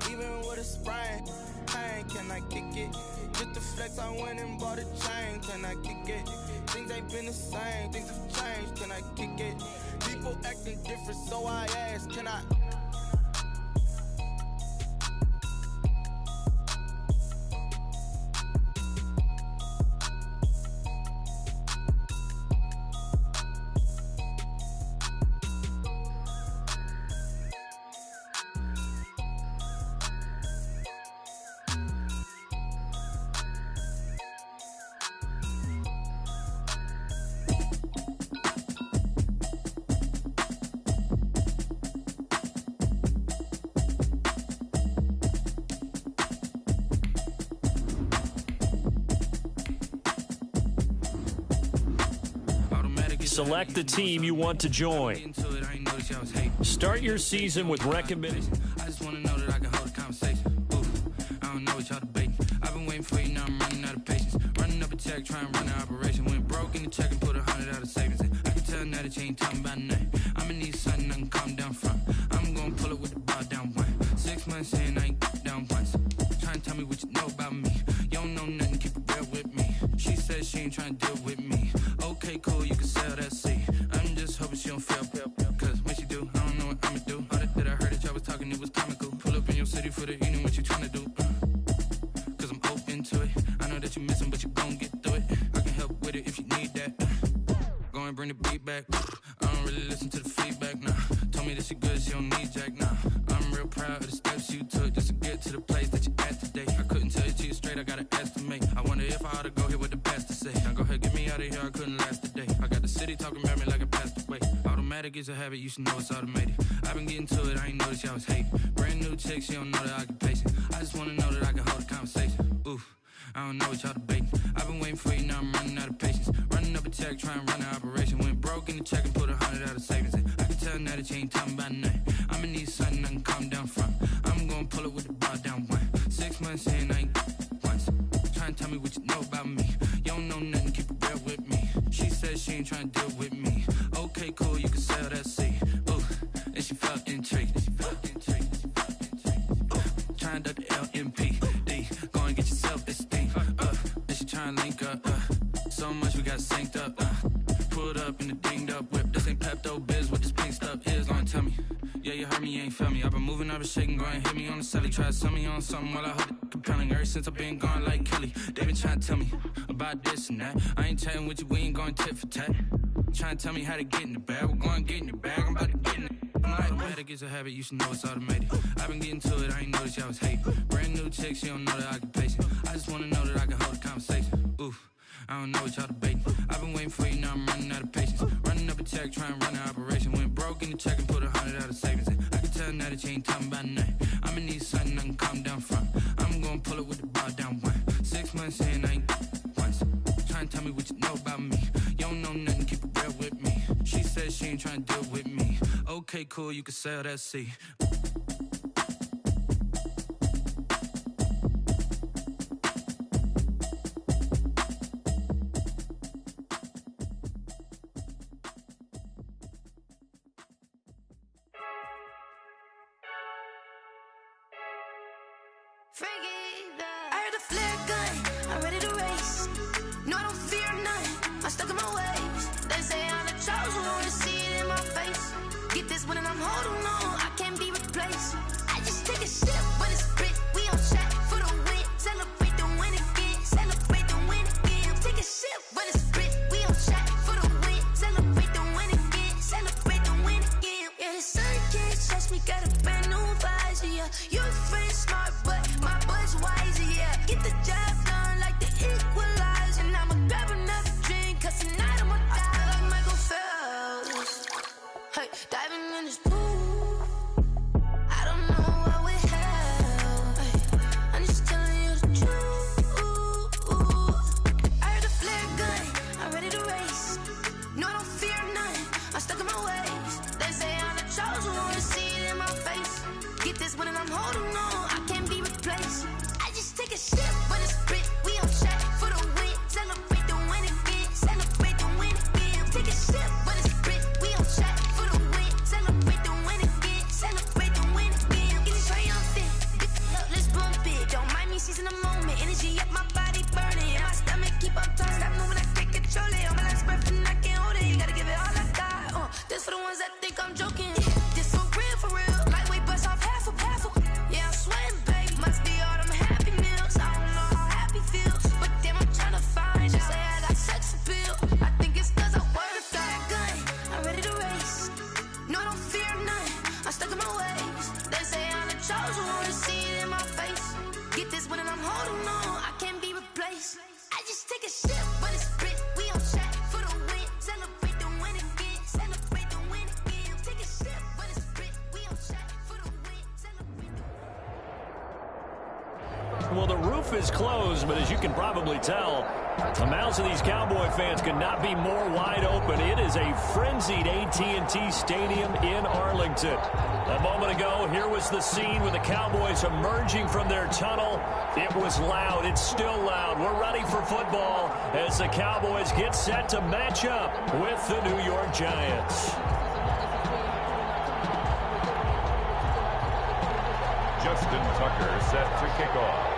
Even with a sprain. Pain, can I kick it? Just the flex, I went and bought a chain. Can I kick it? Things ain't been the same. Things have changed. Can I kick it? People acting different, so I ask. Can I? Select the team you want to join. Start your season with recommended. I just want to know that I can hold a conversation. I don't know what y'all debating. I've been waiting for you, now I'm running out of patience. Running up a check, trying to run an operation. Went broke in the check and put 100 out of savings in. I can tell now that you ain't talking about nothing. I'ma need something I can calm down from. I'm gonna pull it with the bar down one. 6 months in, I ain't down once. Trying to tell me what you know about me. You don't know nothing, keep it real with me. She says she ain't trying to deal with me. Okay, cool, you can sell that seat. I'm just hoping she don't fail. Cause when she do, I don't know what I'ma do. All that I heard that y'all was talking, it was comical. Pull up in your city for the evening, what you trying to do? Cause I'm open to it. I know that you missing, but you gon' get through it. I can help with it if you need that. Go and bring the beat back. I don't really listen to the feedback, nah. Told me that she good, she don't need jack, nah. I'm real proud of the steps you took just to get to the place that you at today. I couldn't tell you to you straight, I gotta estimate. I wonder if I ought to go here with the best to say. Now go ahead, get me out of here, I couldn't last a day. I got the city talking about me like I passed away. Automatic is a habit, you should know it's automated. I've been getting to it, I ain't noticed y'all was hating. Brand new chick, she don't know the occupation. I just wanna know that I can hold a conversation. Oof, I don't know what y'all debating. I've been waiting for you, now I'm running out of patience. Running up a check, trying to run an operation. Went broke in the check and put 100 out of savings in. I can tell now that you ain't talking about nothing. I'ma need something I can calm down from. I'm gonna pull it with the bar down one. 6 months in, I ain't once. Trying to tell me what you know about me. You don't know nothing, keep it real with me. She says she ain't trying to deal with me. Okay, cool, you can sell that seat. Ooh, and she felt intrigued. Trying to duck the LMPD. Go and get yourself esteem. And she trying to link up. So much we got synced up. Pull pulled up in the dinged up whip. This ain't Pepto-Biz, what this pink stuff is. Gonna tell me. Yeah, you heard me, you ain't felt me. I've been moving, I've been shaking, go and hit me on the celly. Try to sell me on something while I hold it compelling. Ever since I've been gone like Kelly, they been trying to tell me about this and that. I ain't chatting with you, we ain't going tit for tat. Trying to tell me how to get in the bag. We're going to get in the bag, I'm about to get in it. I'm like, better get a habit, you should know it's automated. I've been getting to it, I ain't noticed y'all was hating. Brand new chick, she don't know the occupation. I just wanna know that I can hold a conversation. Oof, I don't know what y'all debating. I've been waiting for you, now I'm running out of patience. Running up a check, trying to run an operation. Went broke in the check and put 100 out of savings in. I can tell now that you ain't talking about nothing. I'ma need something I can calm down from. I'm gonna pull it with the bar down one. 6 months in, I ain't once. Trying to tell me what you know about me. You don't know nothing, keep it real with me. She said she ain't trying to deal with me. Okay, cool, you can sell that seat. I heard the flare gun, I'm ready to race. No, I don't fear none, I'm stuck in my ways. They say I'm the chosen one, to see it in my face. Get this one and I'm holding on, I can't be replaced. I just take a sip when it's split, we on track for the win. Celebrate the win again, celebrate the win again. Take a sip when it's split, we on track for the win. Celebrate the win again, celebrate the win again. Yeah, the sun can't touch me, got a brand new visor, yeah. You're friend smart, but my bud's wiser, yeah. Get the job done like the equalizer. And I'ma grab another drink, cause tonight I'ma die like Michael Phelps. Hey, diving in this pool, I don't know what we have. Hey, I'm just telling you the truth. I heard the flare gun, I'm ready to race. No, I don't fear none, I'm stuck in my ways. They say I'm the chosen one, to see it in my face. Get this one and I'm holding on, I can't be replaced. I just take a sip when it's split, we on track for the win. Celebrate the win again, celebrate the win again. Take a sip when it's split, we on track for the win. Celebrate the win again, celebrate the win again. Get it triumphant, let's bump it. Don't mind me seizing the moment, energy up my body burning. And my stomach keep on turning, stop moving, I can't control it. On my last breath and I can't hold it, you gotta give it all I got. This for the ones that think I'm joking. This for real, lightweight bust off half a. Yeah, I'm sweating, babe, must be all them happy meals. I don't know how happy feels, but damn, I'm trying to find you. Say I got sex appeal, I think it's cause I work a fire gun, I'm ready to race. No, I don't fear none, I'm stuck in my ways. They say I'm the chosen one, to see it in my face. Get this one and I'm holding on, I can't be replaced. I just take a sip when it's split, we on track for the win. Celebrate the win again, celebrate the win again. Take a sip when it's split, we on track for the win. Celebrate the Well, the roof is closed, but as you can probably tell, the mouths of these Cowboy fans could not be more wide open. It is a frenzied AT&T Stadium in Arlington. A moment ago, here was the scene with the Cowboys emerging from their tunnel. It was loud. It's still loud. We're ready for football as the Cowboys get set to match up with the New York Giants. Justin Tucker set to kick off.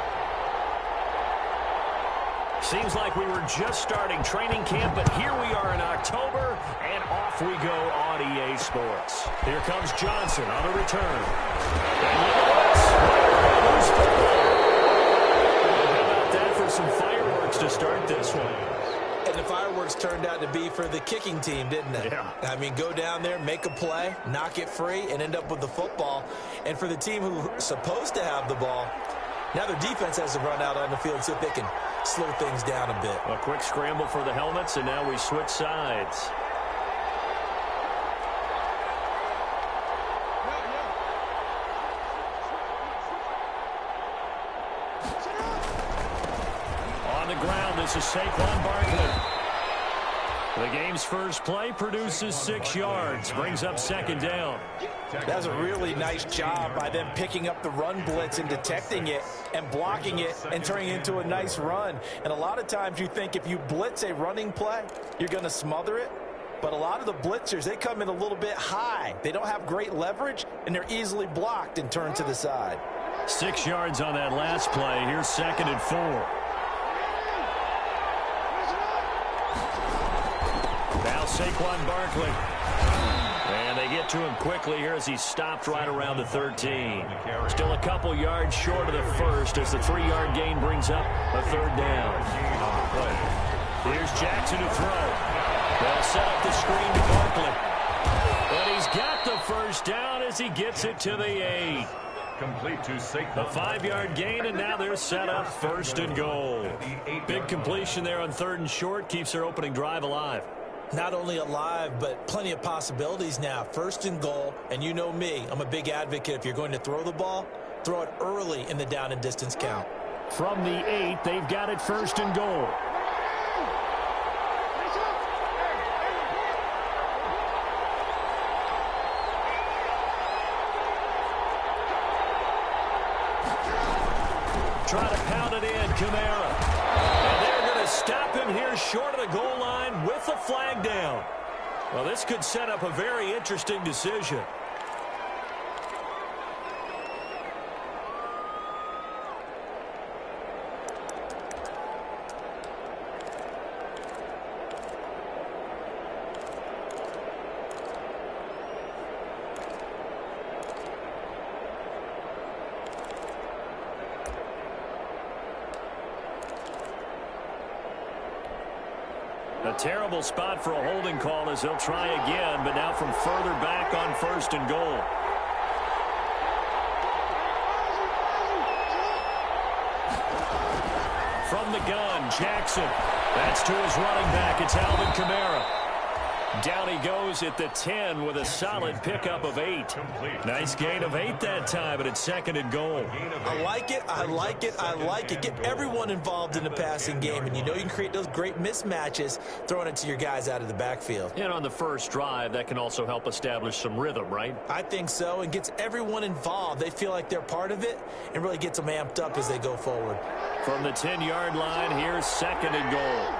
Seems like we were just starting training camp, but here we are in October, and off we go on EA Sports. Here comes Johnson on a return. And look at this. How about that for some fireworks to start this one? And the fireworks turned out to be for the kicking team, didn't they? Yeah. I mean, go down there, make a play, knock it free, and end up with the football. And for the team who's supposed to have the ball, now their defense has to run out on the field and see if they can slow things down a bit. A quick scramble for the helmets, and now we switch sides. On the ground, this is Saquon Barkley. The game's first play produces 6 yards, brings up second down. That's a really nice job by them picking up the run blitz and detecting it and blocking it and turning it into a nice run. And a lot of times you think if you blitz a running play, you're going to smother it. But a lot of the blitzers, they come in a little bit high. They don't have great leverage, and they're easily blocked and turned to the side. 6 yards on that last play. Here's 2nd and 4. Saquon Barkley. And they get to him quickly here as he's stopped right around the 13. Still a couple yards short of the first as the 3-yard gain brings up a third down. Here's Jackson to throw. They'll set up the screen to Barkley. And he's got the first down as he gets it to the 8. Complete to Saquon. A 5-yard gain, and now they're set up first and goal. Big completion there on 3rd and short keeps their opening drive alive. Not only alive, but plenty of possibilities now. 1st and goal, and you know me, I'm a big advocate. If you're going to throw the ball, throw it early in the down and distance count. From the 8, they've got it 1st and goal. Try to pound it in, Kamara. And they're going to stop him here short of the goal line with the flag down. Well, this could set up a very interesting decision. A terrible spot for a holding call as they'll try again, but now from further back on 1st and goal. From the gun, Jackson. That's to his running back. It's Alvin Kamara. Down he goes at the 10 with a solid pickup of 8. Nice gain of 8 that time, but it's 2nd and goal. I like it, I like it, I like it. Get everyone involved in the passing game, and you know you can create those great mismatches throwing it to your guys out of the backfield. And on the first drive, that can also help establish some rhythm, right? I think so, and gets everyone involved. They feel like they're part of it and really gets them amped up as they go forward. From the 10-yard line, here's 2nd and goal.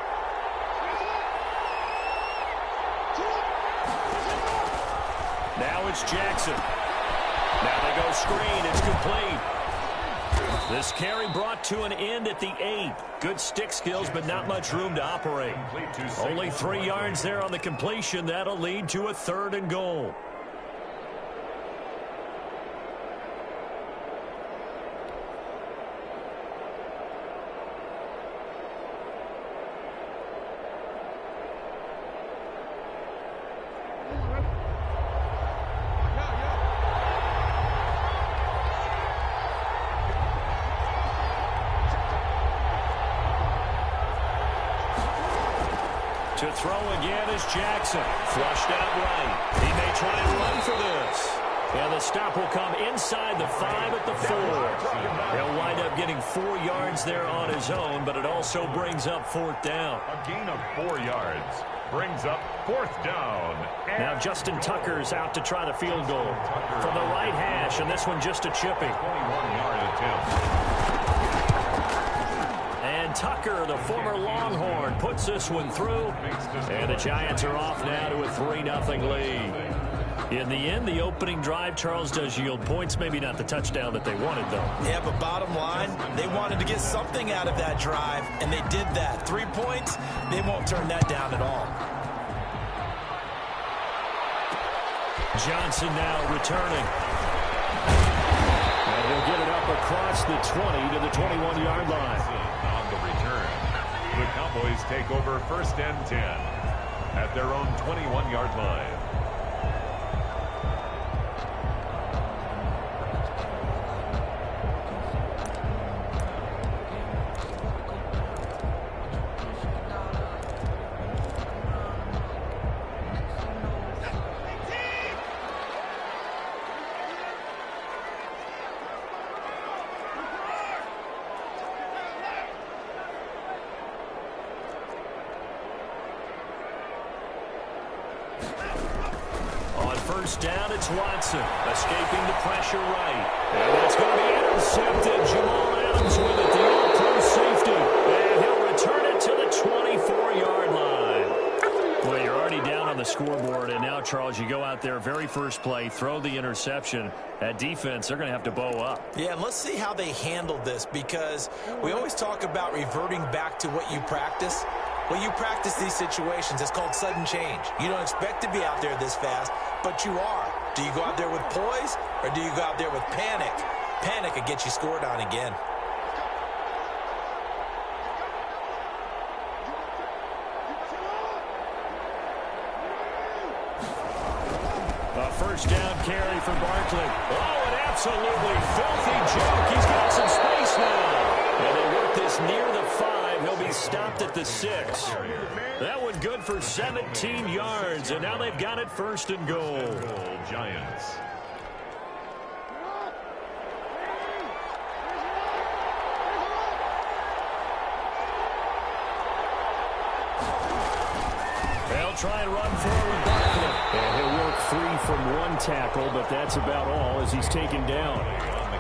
Now it's Jackson. Now they go screen. It's complete. This carry brought to an end at the 8. Good stick skills, but not much room to operate. Only 3 yards there on the completion. That'll lead to a 3rd and goal. To throw again is Jackson. Flushed out right. He may try and run for this. And the stop will come inside the 5 at the 4. He'll wind up getting 4 yards there on his own, but it also brings up 4th down. A gain of 4 yards brings up 4th down. Now Justin Tucker's out to try the field goal from the right hash, and this one just a chippy. 21-yard attempt. And Tucker, the former Longhorn, puts this one through. And the Giants are off now to a 3-0 lead. In the end, the opening drive, Charles, does yield points. Maybe not the touchdown that they wanted, though. Yeah, but bottom line, they wanted to get something out of that drive, and they did that. 3 points, they won't turn that down at all. Johnson now returning. And he'll get it up across the 20 to the 21-yard line. On the return, the Cowboys take over 1st and 10 at their own 21-yard line. First down, it's Watson, escaping the pressure right. And that's going to be intercepted. Jamal Adams with it, the all-pro safety. And he'll return it to the 24-yard line. Well, you're already down on the scoreboard, and now, Charles, you go out there, very first play, throw the interception. That defense, they're going to have to bow up. Yeah, and let's see how they handle this, because we always talk about reverting back to what you practice. Well, you practice these situations. It's called sudden change. You don't expect to be out there this fast, but you are. Do you go out there with poise, or do you go out there with panic? Panic could get you scored on again. A first down carry for Barkley. Oh, an absolutely filthy joke. He's got some space now. And they work this near the 5. He'll be stopped at the 6. That one good for 17 yards, and now they've got it first and goal. Giants. They'll try and run forward Barkley. And he'll work free from one tackle, but that's about all as he's taken down.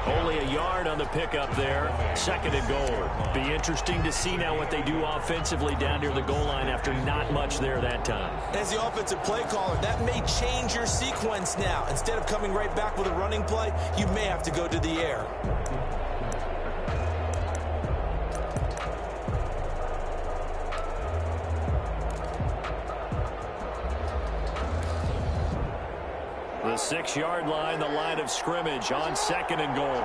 Only a yard on the pickup there. Second and goal. Be interesting to see now what they do offensively down near the goal line after not much there that time. As the offensive play caller, that may change your sequence now. Instead of coming right back with a running play, you may have to go to the air. The 6-yard line, the line of scrimmage on second and goal.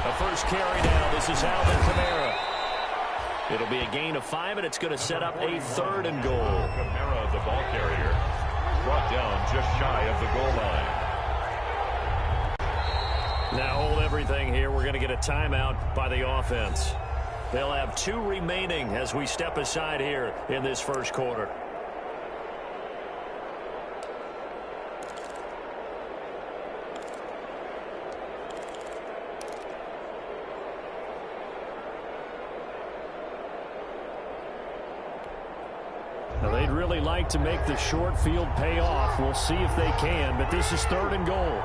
The first carry now. This is Alvin Kamara. It'll be a gain of 5, and it's going to set up a third and goal. Kamara, the ball carrier, brought down just shy of the goal line. Now hold everything here. We're going to get a timeout by the offense. They'll have 2 remaining as we step aside here in this first quarter. Now they'd really like to make the short field pay off. We'll see if they can, but this is third and goal.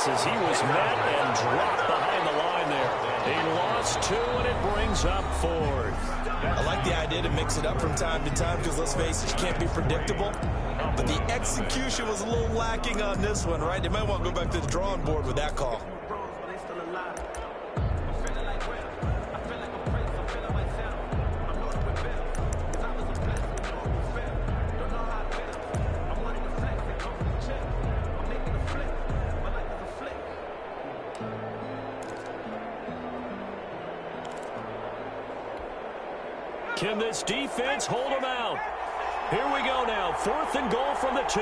As he was met and dropped behind the line there. He lost 2, and it brings up 4th. I like the idea to mix it up from time to time because, let's face it, you can't be predictable. But the execution was a little lacking on this one, right? They might want to go back to the drawing board with that call. Can this defense hold them out? Here we go now. 4th and goal from the 2.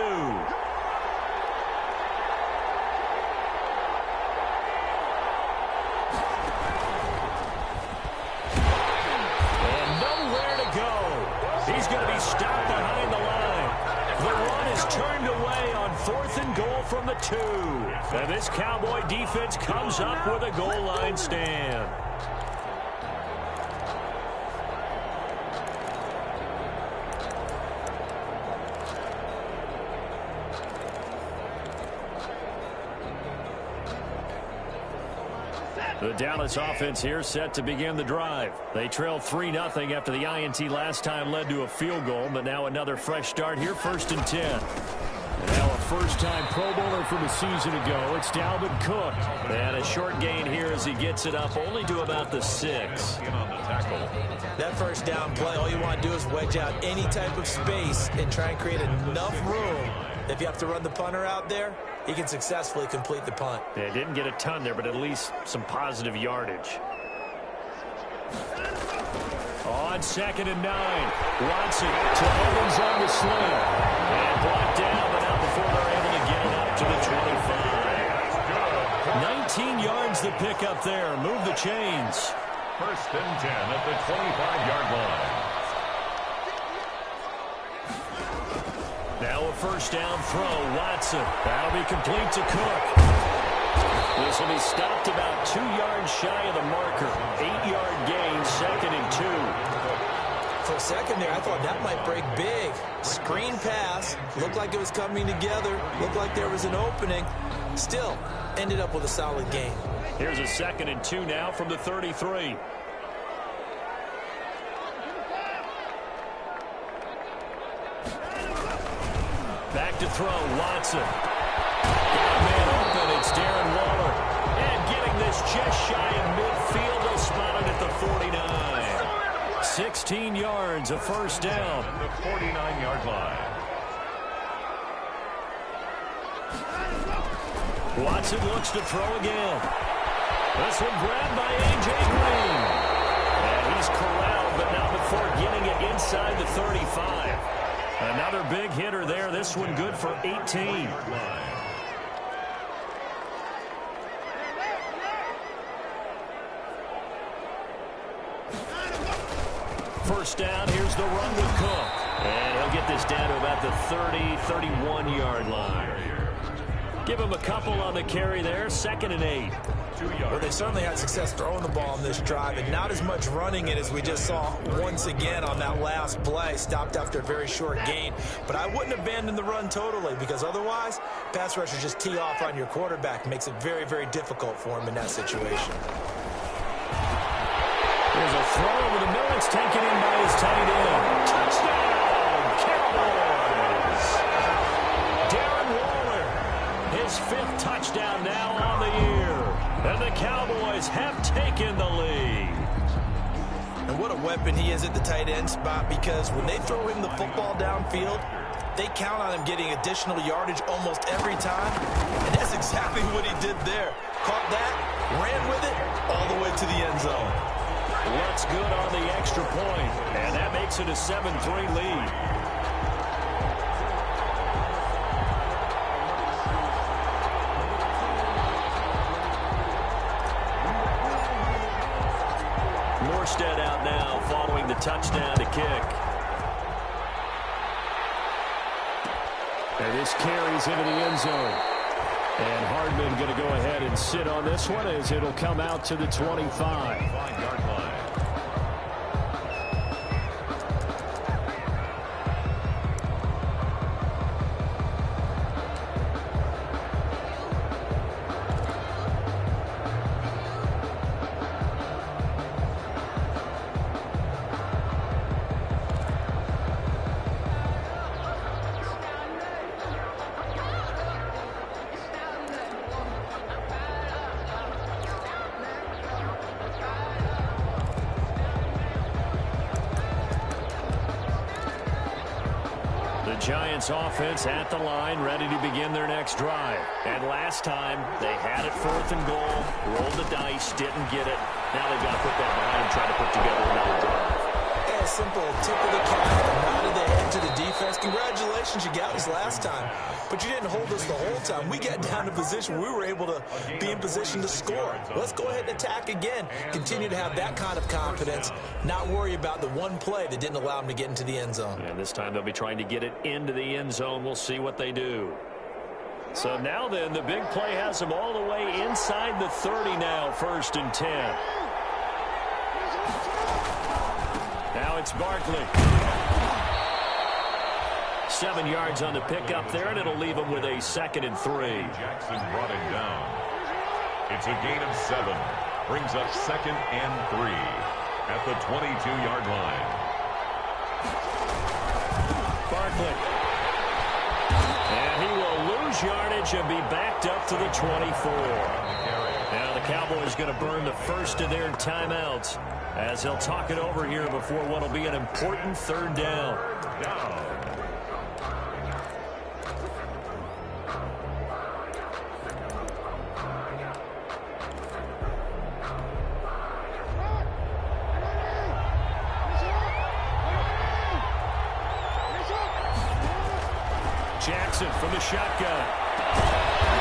And nowhere to go. He's going to be stopped behind the line. The run is turned away on 4th and goal from the 2. And this Cowboy defense comes up with a goal line stand. The Dallas offense here set to begin the drive. They trail 3-0 after the INT last time led to a field goal, but now another fresh start here, 1st and 10. And now a first-time Pro Bowler from a season ago. It's Dalvin Cook. And a short gain here as he gets it up only to about the 6. That first down play, all you want to do is wedge out any type of space and try and create enough room. If you have to run the punter out there, he can successfully complete the punt. Yeah, didn't get a ton there, but at least some positive yardage. On 2nd and 9, Watson to Owens on the sling. And brought down, but not before they're able to get it up to the 25. 19 yards the pick up there. Move the chains. 1st and 10 at the 25-yard line. Now a first down throw, Watson. That'll be complete to Cook. This will be stopped about 2 yards shy of the marker. 8-yard gain, 2nd and 2. For a second there, I thought that might break big. Screen pass. Looked like it was coming together. Looked like there was an opening. Still, ended up with a solid gain. Here's a 2nd and 2 now from the 33. Back to throw, Watson. Got a man open, it's Darren Waller. And getting this just shy of midfield, they'll spot it at the 49. 16 yards, a first down. The 49-yard line. Watson looks to throw again. This one grabbed by A.J. Green. And he's corralled, but not before getting it inside the 35. Another big hitter there. This one good for 18. First down, here's the run with Cook. And he'll get this down to about the 30-31-yard line. Give him a couple on the carry there. 2nd and 8. Well, they certainly had success throwing the ball on this drive, and not as much running it as we just saw once again on that last play. Stopped after a very short gain. But I wouldn't abandon the run totally, because otherwise, pass rushers just tee off on your quarterback. Makes it very, very difficult for him in that situation. There's a throw over the middle. It's taken in by his tight end. Touchdown, Cowboys! Darren Waller, his 5th touchdown now on the year. And the Cowboys have taken the lead. And what a weapon he is at the tight end spot, because when they throw him the football downfield, they count on him getting additional yardage almost every time. And that's exactly what he did there. Caught that, ran with it, all the way to the end zone. Looks good on the extra point, and that makes it a 7-3 lead. Morstead out now following the touchdown to kick. And this carries into the end zone. And Hardman going to go ahead and sit on this one as it'll come out to the 25. 5-yard line. Giants offense at the line, ready to begin their next drive. And last time, they had it 4th and goal, rolled the dice, didn't get it. Now they've got to put that behind and try to put together another drive. A simple tip of the cap, a nod of the head to the defense. Congratulations, you got us last time. But you didn't hold us the whole time. We got down to position. We were able to be in position to score. Let's go ahead and attack again. Continue to have that kind of confidence. Not worry about the one play that didn't allow them to get into the end zone. And this time they'll be trying to get it into the end zone. We'll see what they do. So now then, the big play has them all the way inside the 30 now, 1st and 10. Now it's Barkley. 7 yards on the pickup there, and it'll leave him with a 2nd and 3. Jackson brought him down. It's a gain of 7. Brings up 2nd and 3 at the 22-yard line. Barkley. And he will lose yardage and be backed up to the 24. Now the Cowboys going to burn the first of their timeouts as they'll talk it over here before what will be an important 3rd down. Jackson from the shotgun.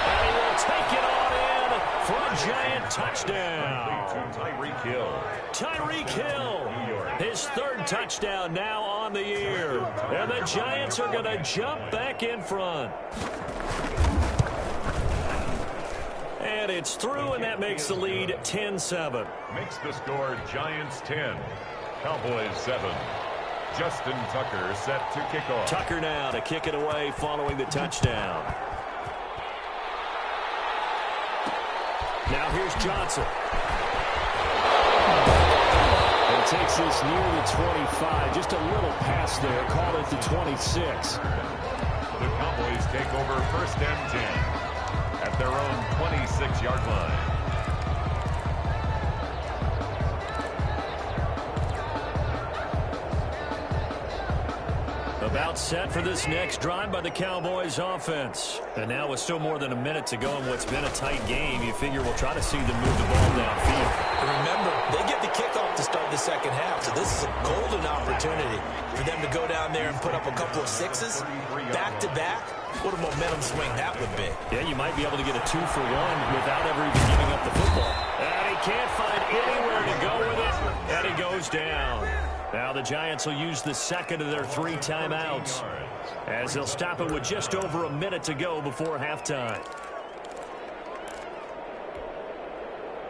And he will take it on in for a giant touchdown. Tyreek Hill. Tyreek Hill, his 3rd touchdown now on the year. And the Giants are going to jump back in front. And it's through, and that makes the lead 10-7. Makes the score Giants 10, Cowboys 7. Justin Tucker set to kick off. Tucker now to kick it away following the touchdown. Now here's Johnson. And takes this near the 25. Just a little pass there. Call it the 26. The Cowboys take over 1st and 10 at their own 26-yard line. About set for this next drive by the Cowboys offense. And now with still more than a minute to go in what's been a tight game, you figure we'll try to see them move the ball downfield. Remember, they get the kickoff to start the second half, so this is a golden opportunity for them to go down there and put up a couple of sixes back-to-back. What a momentum swing that would be. Yeah, you might be able to get a 2-for-1 without ever even giving up the football. And he can't find anywhere to go with it, and he goes down. Now the Giants will use the second of their 3 timeouts as they'll stop it with just over a minute to go before halftime.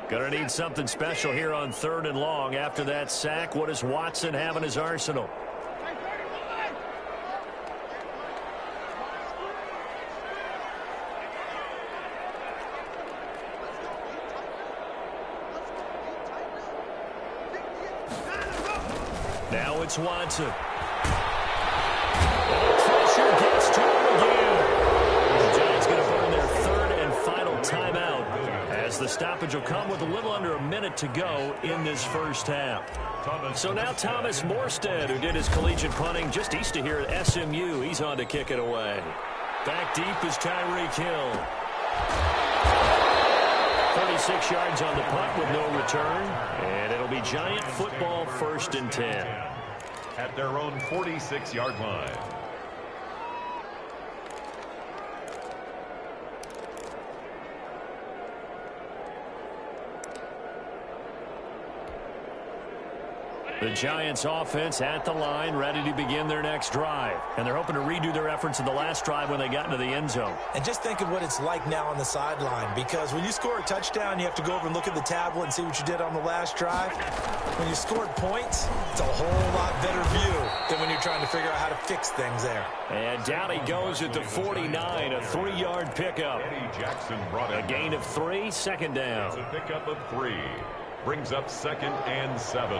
Gonna need something special here on 3rd and long. After that sack, what does Watson have in his arsenal? Now it's Watson. Pressure gets to him again. The Giants going to burn their 3rd and final timeout as the stoppage will come with a little under a minute to go in this first half. So now Thomas Morstead, who did his collegiate punting just east of here at SMU, he's on to kick it away. Back deep is Tyreek Hill. 36 yards on the punt with no return, and it'll be Giant football 1st and 10. At their own 46-yard line. The Giants offense at the line, ready to begin their next drive. And they're hoping to redo their efforts in the last drive when they got into the end zone. And just think of what it's like now on the sideline, because when you score a touchdown, you have to go over and look at the tablet and see what you did on the last drive. When you scored points, it's a whole lot better view than when you're trying to figure out how to fix things there. And down he goes at the 49, a 3-yard pickup. Eddie Jackson brought it. A gain of 3, 2nd down. It's a pickup of 3. Brings up 2nd and 7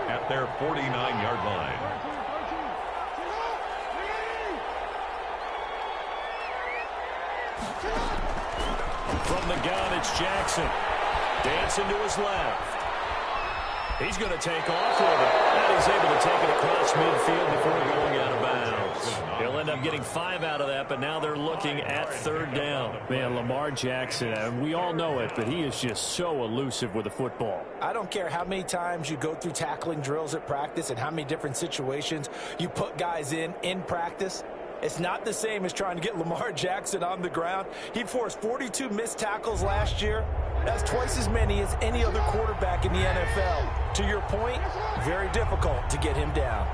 at their 49-yard line. From the gun, it's Jackson. Dancing to his left. He's going to take off with it. And he's able to take it across midfield before going out of bounds. He'll end up getting 5 out of that, but now they're looking at 3rd down. Man, Lamar Jackson, we all know it, but he is just so elusive with the football. I don't care how many times you go through tackling drills at practice and how many different situations you put guys in practice. It's not the same as trying to get Lamar Jackson on the ground. He forced 42 missed tackles last year. That's twice as many as any other quarterback in the NFL. To your point, very difficult to get him down.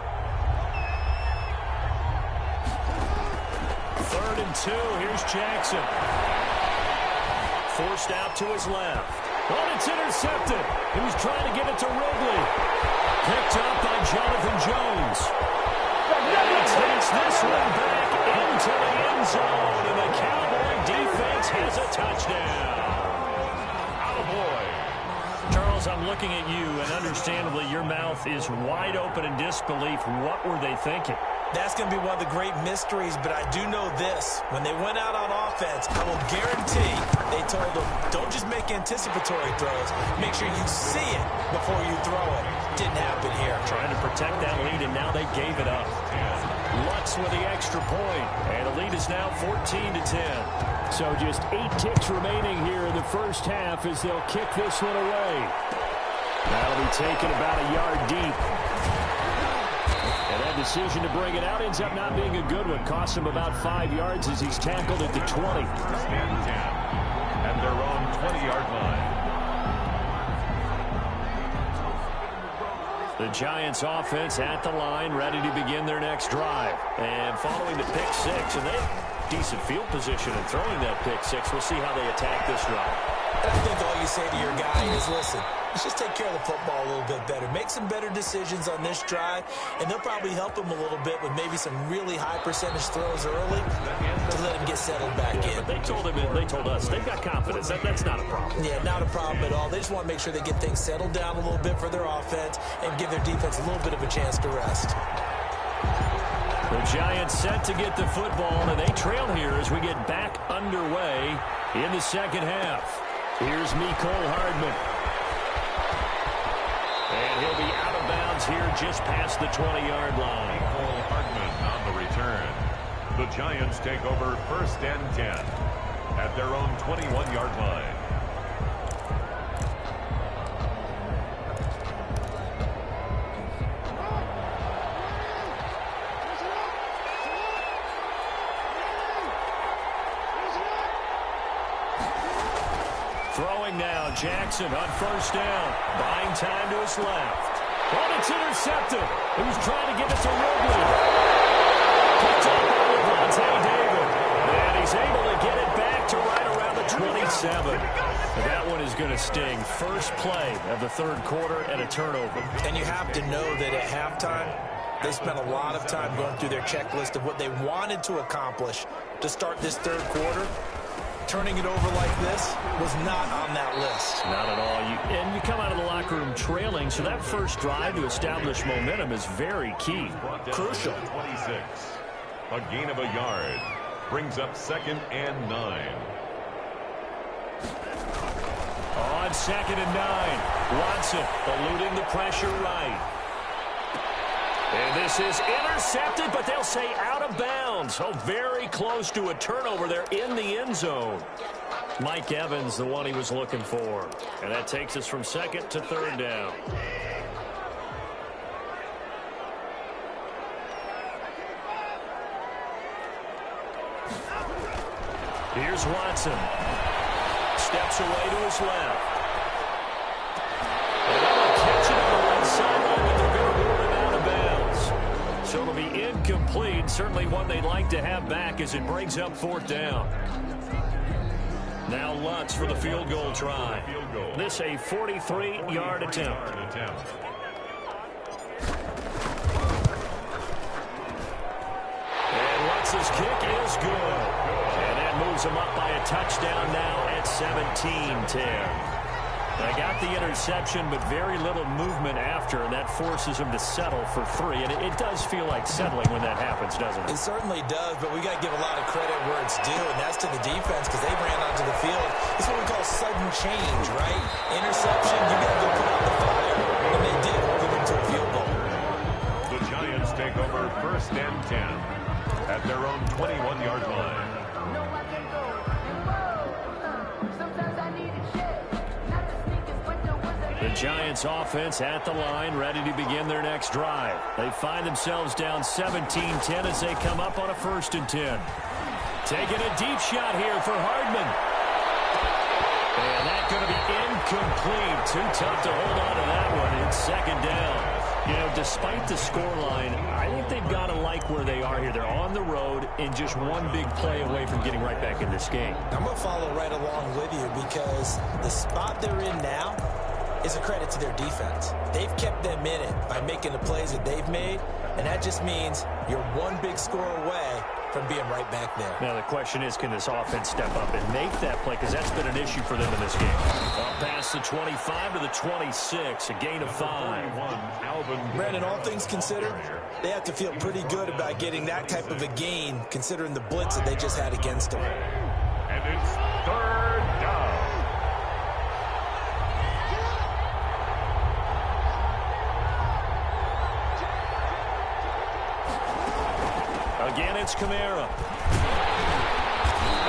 3rd and 2, here's Jackson. Forced out to his left. Oh, it's intercepted. He was trying to get it to Wrigley. Picked up by Jonathan Jones. And he takes this one back into the end zone, and the Cowboy defense has a touchdown. Cowboy. Charles, I'm looking at you, and understandably, your mouth is wide open in disbelief. What were they thinking? That's going to be one of the great mysteries, but I do know this. When they went out on offense, I will guarantee they told them, don't just make anticipatory throws. Make sure you see it before you throw it. Didn't happen here. Trying to protect that lead, and now they gave it up. Lutz with the extra point, and the lead is now 14-10. So just 8 ticks remaining here in the first half as they'll kick this one away. That'll be taken about a yard deep. And that decision to bring it out ends up not being a good one. Costs him about 5 yards as he's tackled at the 20. At their own 20-yard line. The Giants offense at the line, ready to begin their next drive. And following the pick-6, and they have decent field position in throwing that pick-6. We'll see how they attack this drive. And I think all you say to your guy is, listen, let's just take care of the football a little bit better. Make some better decisions on this drive, and they'll probably help him a little bit with maybe some really high percentage throws early to let him get settled back in. But they told us they've got confidence. That's not a problem. Yeah, not a problem at all. They just want to make sure they get things settled down a little bit for their offense and give their defense a little bit of a chance to rest. The Giants set to get the football, and they trail here as we get back underway in the second half. Here's Mecole Hardman. And he'll be out of bounds here just past the 20-yard line. Mecole Hardman on the return. The Giants take over 1st and 10 at their own 21-yard line. Throwing now, Jackson on 1st down. Buying time to his left. And it's intercepted. Who's trying to get it to Ridley? Picked up by Lavonte David. And he's able to get it back to right around the 27. That one is going to sting. First play of the 3rd quarter and a turnover. And you have to know that at halftime, they spent a lot of time going through their checklist of what they wanted to accomplish to start this 3rd quarter. Turning it over like this was not on that list. Not at all. And you come out of the locker room trailing, so that first drive to establish momentum is very key. Crucial. 26. A gain of a yard. Brings up 2nd and 9. On 2nd and 9. Watson eluding the pressure right. And this is intercepted, but they'll say out of bounds. So very close to a turnover there in the end zone. Mike Evans, the one he was looking for. And that takes us from 2nd to 3rd down. Here's Watson. Steps away to his left. And they'll catch it on the right sideline, but they're going to rule him out of bounds. So it'll be incomplete. Certainly one they'd like to have back as it brings up 4th down. Now Lutz for the field goal try. This a 43-yard attempt. And Lutz's kick is good. And that moves him up by a touchdown now at 17-10. They got the interception, but very little movement after, and that forces him to settle for 3. And it does feel like settling when that happens, doesn't it? It certainly does, but we got to give a lot of credit where it's due, and that's to the defense because they ran onto the field. It's what we call sudden change, right? Interception, you got to go put out the fire, and they did, holding them to a field goal. The Giants take over 1st and 10 at their own 21-yard line. The Giants offense at the line, ready to begin their next drive. They find themselves down 17-10 as they come up on a 1st and 10. Taking a deep shot here for Hardman. And that's going to be incomplete. Too tough to hold on to that one. It's 2nd down. You know, despite the scoreline, I think they've got to like where they are here. They're on the road and just one big play away from getting right back in this game. I'm going to follow right along with you because the spot they're in now is a credit to their defense. They've kept them in it by making the plays that they've made, and that just means you're one big score away from being right back there. Now the question is, can this offense step up and make that play? Because that's been an issue for them in this game. Up past the 25 to the 26, a gain of 5. Brandon, all things considered, they have to feel pretty good about getting that type of a gain considering the blitz that they just had against them. And it's 3rd down. Again, it's Kamara.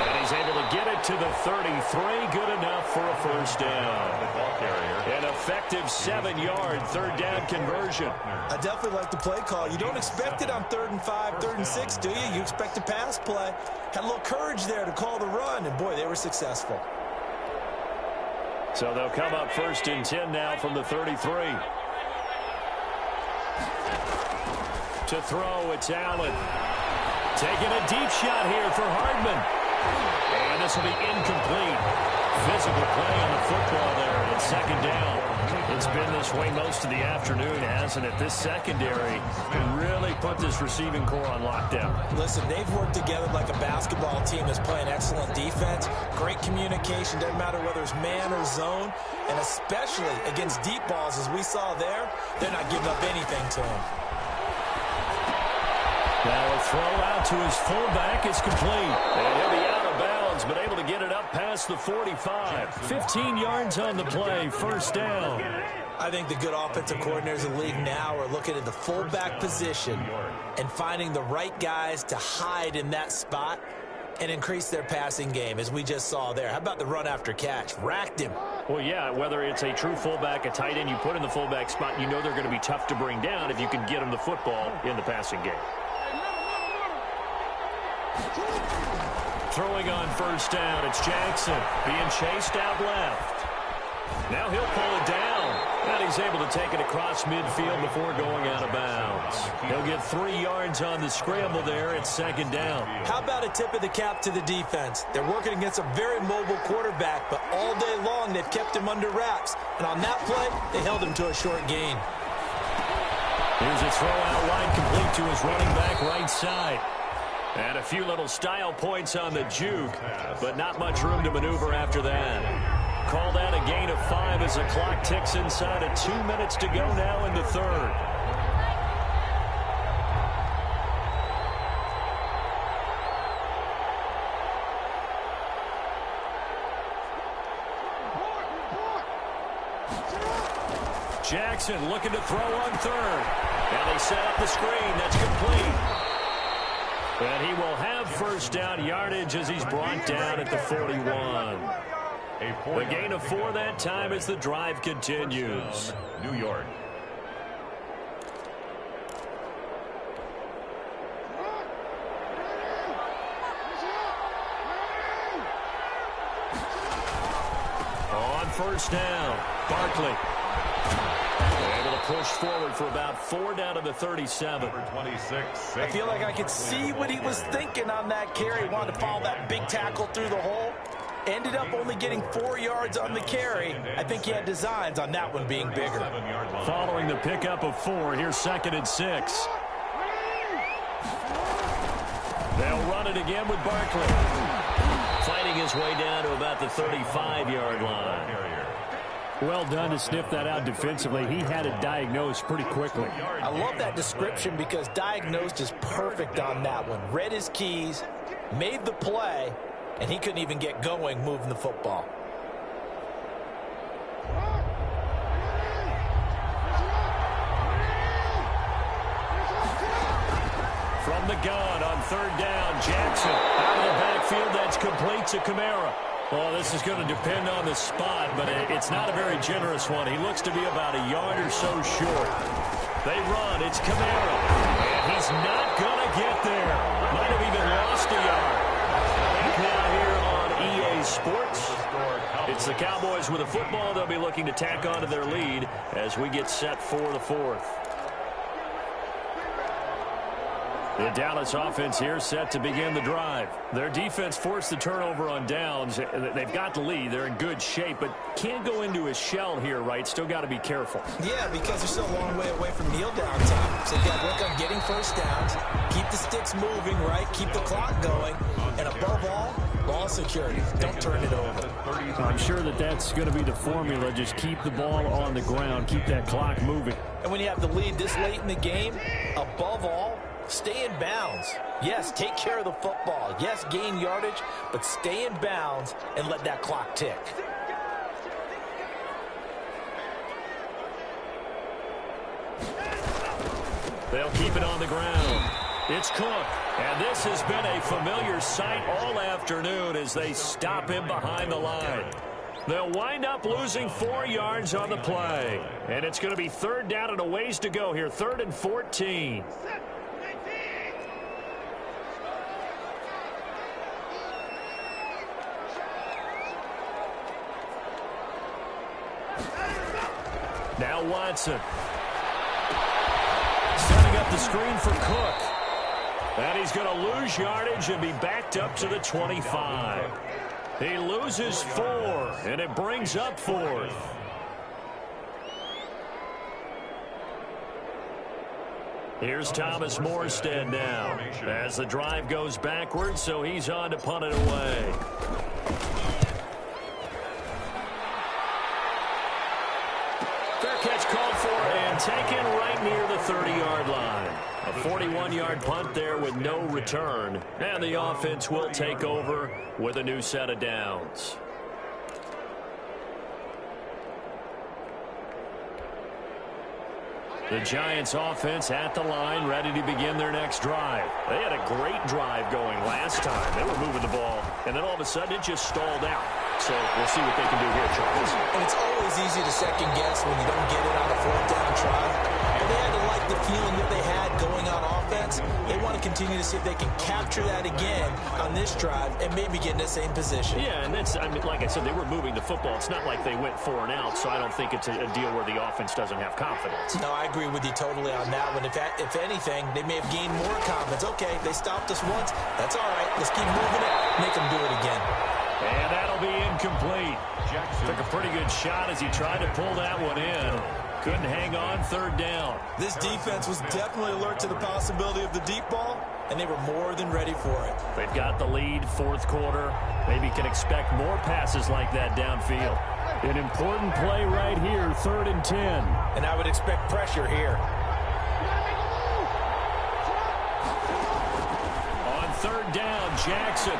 And he's able to get it to the 33. Good enough for a 1st down. An effective 7-yard 3rd down conversion. I definitely like the play call. You don't expect it on 3rd and 5, 3rd and 6, do you? You expect a pass play. Had a little courage there to call the run, and boy, they were successful. So they'll come up 1st and 10 now from the 33. To throw, it's Allen. Taking a deep shot here for Hardman. And this will be incomplete. Physical play on the football there, and it's second down. It's been this way most of the afternoon, hasn't it? This secondary can really put this receiving core on lockdown. Listen, they've worked together like a basketball team that's playing excellent defense. Great communication, doesn't matter whether it's man or zone. And especially against deep balls, as we saw there, they're not giving up anything to him. Now a throw out to his fullback is complete. And he'll be out of bounds, but able to get it up past the 45. 15 yards on the play, first down. I think the good offensive coordinators in the league now are looking at the fullback position and finding the right guys to hide in that spot and increase their passing game, as we just saw there. How about the run after catch? Racked him. Well, yeah, whether it's a true fullback, a tight end, you put in the fullback spot, you know they're going to be tough to bring down if you can get them the football in the passing game. Throwing on first down, it's Jackson being chased out left. Now he'll pull it down, and he's able to take it across midfield before going out of bounds. He'll get 3 yards on the scramble there. It's second down. How about a tip of the cap to the defense? They're working against a very mobile quarterback, but all day long they've kept him under wraps. And on that play, they held him to a short gain. Here's a throw out wide, complete to his running back right side. And a few little style points on the juke, but not much room to maneuver after that. Call that a gain of 5 as the clock ticks inside of 2 minutes to go now in the third. Jackson looking to throw on third. And they set up the screen. That's complete. And he will have first down yardage as he's brought down at the 41. A gain of 4 that time as the drive continues. New York. On first down, Barkley. Able to push forward for about 4 down to the 37. 26. I feel like I could see what he was thinking on that carry. He wanted to follow that big tackle through the hole. Ended up only getting 4 yards on the carry. I think he had designs on that one being bigger. Following the pickup of 4, here's second and 6. They'll run it again with Barkley. Fighting his way down to about the 35-yard line. Well done to sniff that out defensively. He had it diagnosed pretty quickly. I love that description because diagnosed is perfect on that one. Read his keys, made the play, and he couldn't even get going moving the football. From the gun on third down, Jackson out of the backfield. That's complete to Kamara. Well, this is going to depend on the spot, but it's not a very generous one. He looks to be about a yard or so short. They run. It's Kamara. And he's not going to get there. Might have even lost a yard. Now here on EA Sports, it's the Cowboys with a football. They'll be looking to tack on to their lead as we get set for the fourth. The Dallas offense here set to begin the drive. Their defense forced the turnover on downs. They've got the lead. They're in good shape, but can't go into a shell here, right? Still got to be careful. Yeah, because they're still a long way away from kneel down time. So they've got to work on getting first downs, keep the sticks moving, right? Keep the clock going, and above all, ball security. Don't turn it over. I'm sure that's going to be the formula. Just keep the ball on the ground. Keep that clock moving. And when you have the lead this late in the game, above all, stay in bounds. Yes, take care of the football. Yes, gain yardage, but stay in bounds and let that clock tick. They'll keep it on the ground. It's Cook, and this has been a familiar sight all afternoon as they stop him behind the line. They'll wind up losing 4 yards on the play, and it's going to be third down and a ways to go here, 3rd and 14. Now Watson. Setting up the screen for Cook. And he's going to lose yardage and be backed up to the 25. He loses 4, and it brings up 4th. Here's Thomas Morstead now as the drive goes backwards, so he's on to punt it away. Fair catch called for and taken right near the 30-yard line. A 41-yard punt there with no return, and the offense will take over with a new set of downs. The Giants offense at the line, ready to begin their next drive. They had a great drive going last time. They were moving the ball, and then all of a sudden it just stalled out. So we'll see what they can do here, Charles. And it's always easy to second guess when you don't get it on a 4th down try. But they had to like the feeling that they had going on offense. They want to continue to see if they can capture that again on this drive and maybe get in the same position. Yeah, and that's, I mean, like I said, they were moving the football. It's not like they went 4 and out, so I don't think it's a deal where the offense doesn't have confidence. No, I agree with you totally on that one. If anything, they may have gained more confidence. Okay, they stopped us once. That's all right. Let's keep moving it. Make them do it again. And that'll be incomplete. Jackson took a pretty good shot as he tried to pull that one in. Couldn't hang on 3rd down. This defense was definitely alert to the possibility of the deep ball, and they were more than ready for it. They've got the lead, 4th quarter. Maybe can expect more passes like that downfield. An important play right here, 3rd and 10. And I would expect pressure here. On 3rd down, Jackson.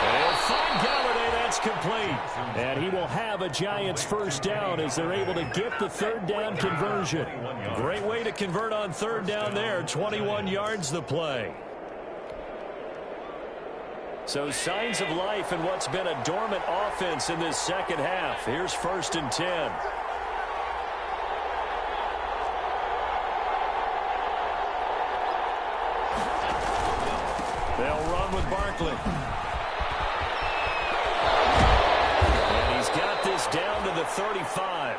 They'll find Galladay. That's complete. And he will have a Giants 1st down as they're able to get the 3rd down conversion. Great way to convert on 3rd down there. 21 yards the play. So signs of life in what's been a dormant offense in this second half. Here's 1st and 10. They'll run with Barkley. And he's got this down to the 35.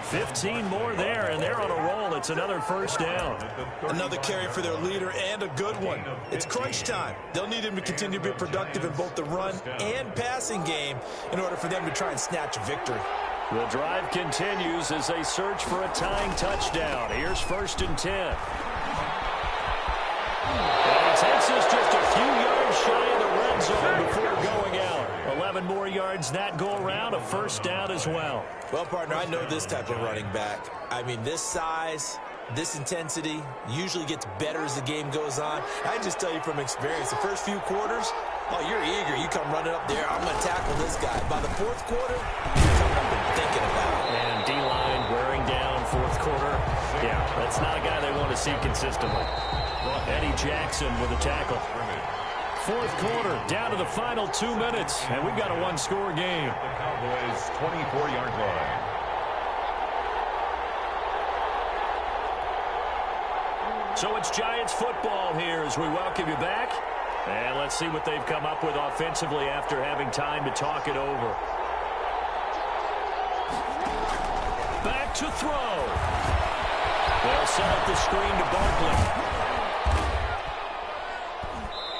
15 more there, and they're on a roll. It's another 1st down. Another carry for their leader, and a good one. It's crunch time. They'll need him to continue to be productive in both the run and passing game in order for them to try and snatch a victory. The drive continues as they search for a tying touchdown. Here's 1st and 10. And he takes us just a few yards shy of the red zone before going out. 11 more yards that go around, a 1st down as well. Well, partner, I know this type of running back. I mean, this size, this intensity usually gets better as the game goes on. I just tell you from experience, the first few quarters, oh, you're eager. You come running up there, I'm going to tackle this guy. By the 4th quarter, you're coming up and thinking about it. And D-line wearing down 4th quarter. Yeah, that's not a guy they want to see consistently. Eddie Jackson with a tackle. 4th quarter, down to the final 2 minutes, and we've got a 1-score game. The Cowboys' 24-yard line. So it's Giants football here as we welcome you back. And let's see what they've come up with offensively after having time to talk it over. Back to throw. They'll set up the screen to Barkley.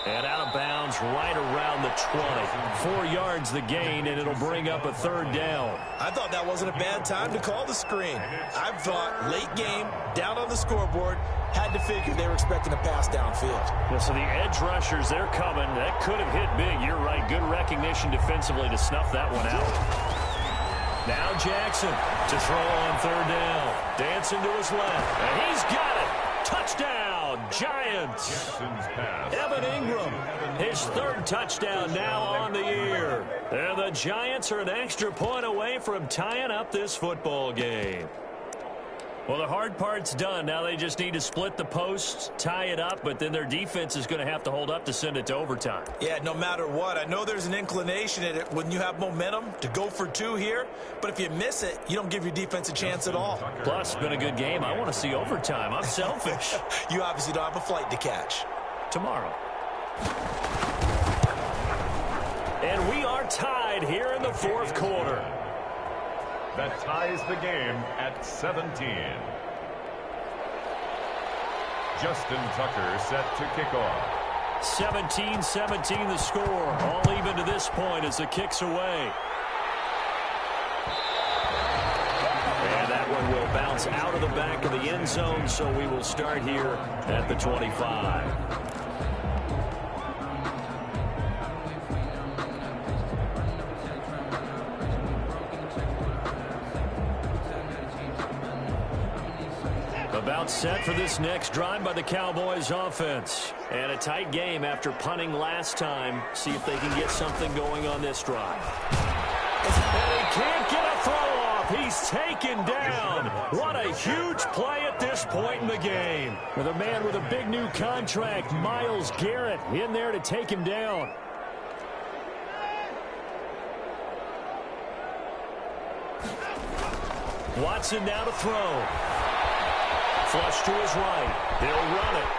And out of bounds right around the 20. 4 yards the gain, and it'll bring up a 3rd down. I thought that wasn't a bad time to call the screen. I thought late game, down on the scoreboard, had to figure they were expecting a pass downfield. Well, so the edge rushers, they're coming. That could have hit big. You're right. Good recognition defensively to snuff that one out. Now Jackson to throw on 3rd down. Dancing to his left. And he's got it. Touchdown, Giants. Evan Ingram, his 3rd touchdown now on the year. And the Giants are an extra point away from tying up this football game. Well, the hard part's done. Now they just need to split the posts, tie it up, but then their defense is going to have to hold up to send it to overtime. Yeah, no matter what. I know there's an inclination in it when you have momentum to go for 2 here, but if you miss it, you don't give your defense a chance at all. Plus, it's been a good game. I want to see overtime. I'm selfish. You obviously don't have a flight to catch. Tomorrow. And we are tied here in the 4th quarter. That ties the game at 17. Justin Tucker set to kick off. 17-17 the score. All even to this point as the kick's away. And that one will bounce out of the back of the end zone, so we will start here at the 25. About set for this next drive by the Cowboys offense. And a tight game after punting last time. See if they can get something going on this drive. And he can't get a throw off. He's taken down. What a huge play at this point in the game. With a man with a big new contract, Myles Garrett, in there to take him down. Watson now to throw. Flush to his right. They'll run it.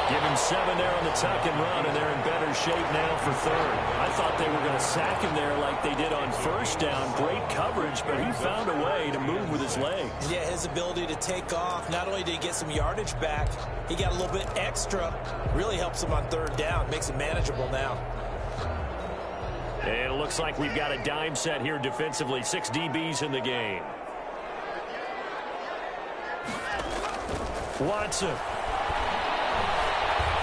Give him 7 there on the tuck and run, and they're in better shape now for third. I thought they were going to sack him there like they did on first down. Great coverage, but he found a way to move with his legs. Yeah, his ability to take off. Not only did he get some yardage back, he got a little bit extra. Really helps him on third down. Makes it manageable now. And it looks like we've got a dime set here defensively. 6 DBs in the game. Watson.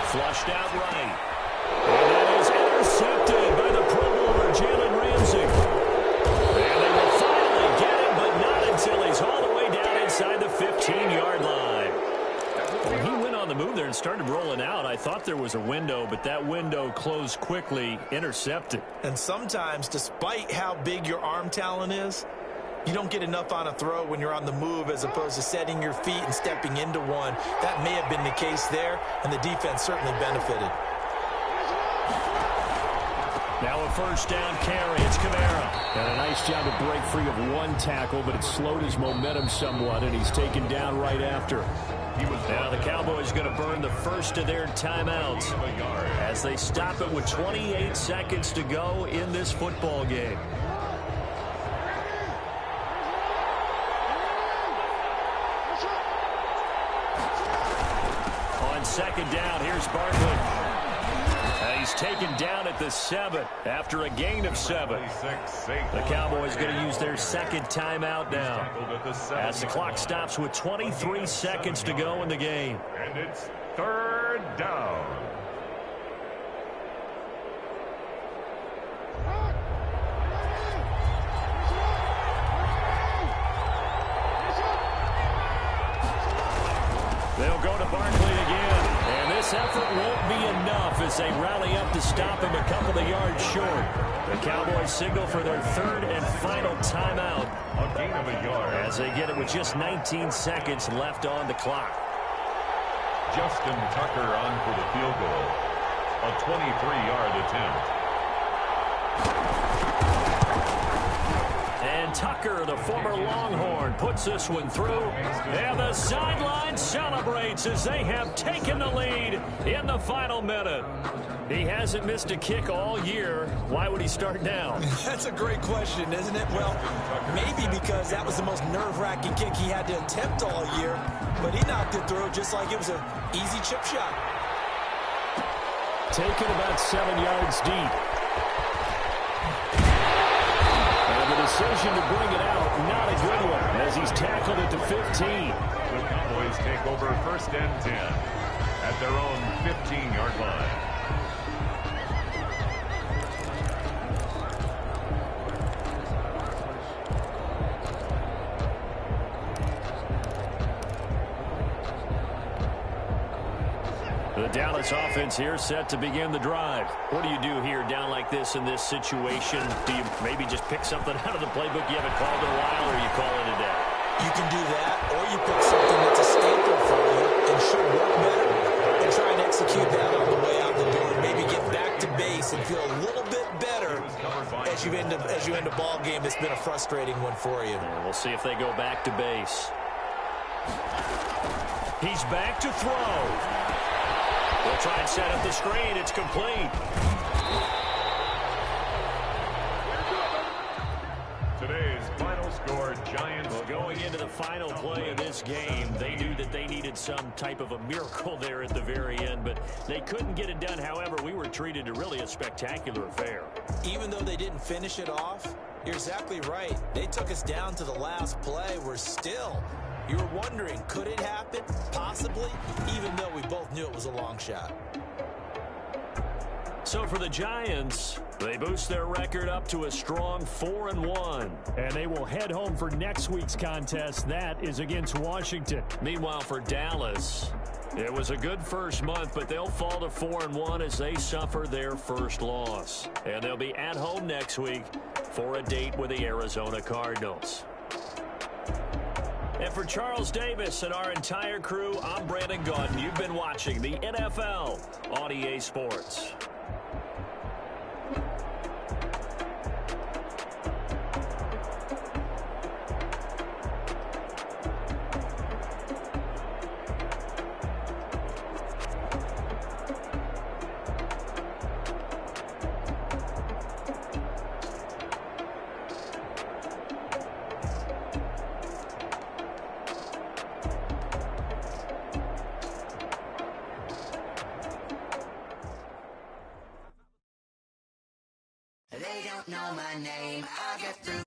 Flushed out right. And that is intercepted by the Pro Bowler, Jalen Ramsey. And they will finally get him, but not until he's all the way down inside the 15-yard line. When he went on the move there and started rolling out, I thought there was a window, but that window closed quickly, intercepted. And sometimes, despite how big your arm talent is, you don't get enough on a throw when you're on the move as opposed to setting your feet and stepping into one. That may have been the case there, and the defense certainly benefited. Now a first down carry. It's Kamara. And a nice job to break free of one tackle, but it slowed his momentum somewhat, and he's taken down right after. Now the Cowboys going to burn the first of their timeouts as they stop it with 28 seconds to go in this football game. Second down, here's Barkley. He's taken down at the 7 after a gain of 7. The Cowboys going to use their second timeout now as the clock stops with 23 seconds to go in the game. And it's third down. They'll go to Barkley again. And this effort won't be enough as they rally up to stop him a couple of yards short. The Cowboys signal for their third and final timeout. A gain of a yard. As they get it with just 19 seconds left on the clock. Justin Tucker on for the field goal. A 23-yard attempt. And Tucker, the former Longhorn, puts this one through. And the sideline celebrates as they have taken the lead in the final minute. He hasn't missed a kick all year. Why would he start now? That's a great question, isn't it? Well, maybe because that was the most nerve-wracking kick he had to attempt all year. But he knocked it through just like it was an easy chip shot. Taken about 7 yards deep. The decision to bring it out, not a good one, as he's tackled it to 15. The Cowboys take over first and 10 at their own 15-yard line. The Dallas offense here set to begin the drive. What do you do here down like this in this situation? Do you maybe just pick something out of the playbook you haven't called in a while, or you call it a day? You can do that, or you pick something that's a staple for you and should work better and try and execute that on the way out the door. Maybe get back to base and feel a little bit better as you end a ball game that's been a frustrating one for you. And we'll see if they go back to base. He's back to throw. We'll try and set up the screen. It's complete. Today's final score, Giants. Well, going into the final play of this game, they knew that they needed some type of a miracle there at the very end, but they couldn't get it done. However, we were treated to really a spectacular affair. Even though they didn't finish it off, you're exactly right. They took us down to the last play. You were wondering, could it happen? Possibly, even though we both knew it was a long shot. So for the Giants, they boost their record up to a strong 4-1. And they will head home for next week's contest. That is against Washington. Meanwhile, for Dallas, it was a good first month, but they'll fall to 4-1 as they suffer their first loss. And they'll be at home next week for a date with the Arizona Cardinals. And for Charles Davis and our entire crew, I'm Brandon Gaudin. You've been watching the NFL on EA Sports. They don't know my name. I'll get through.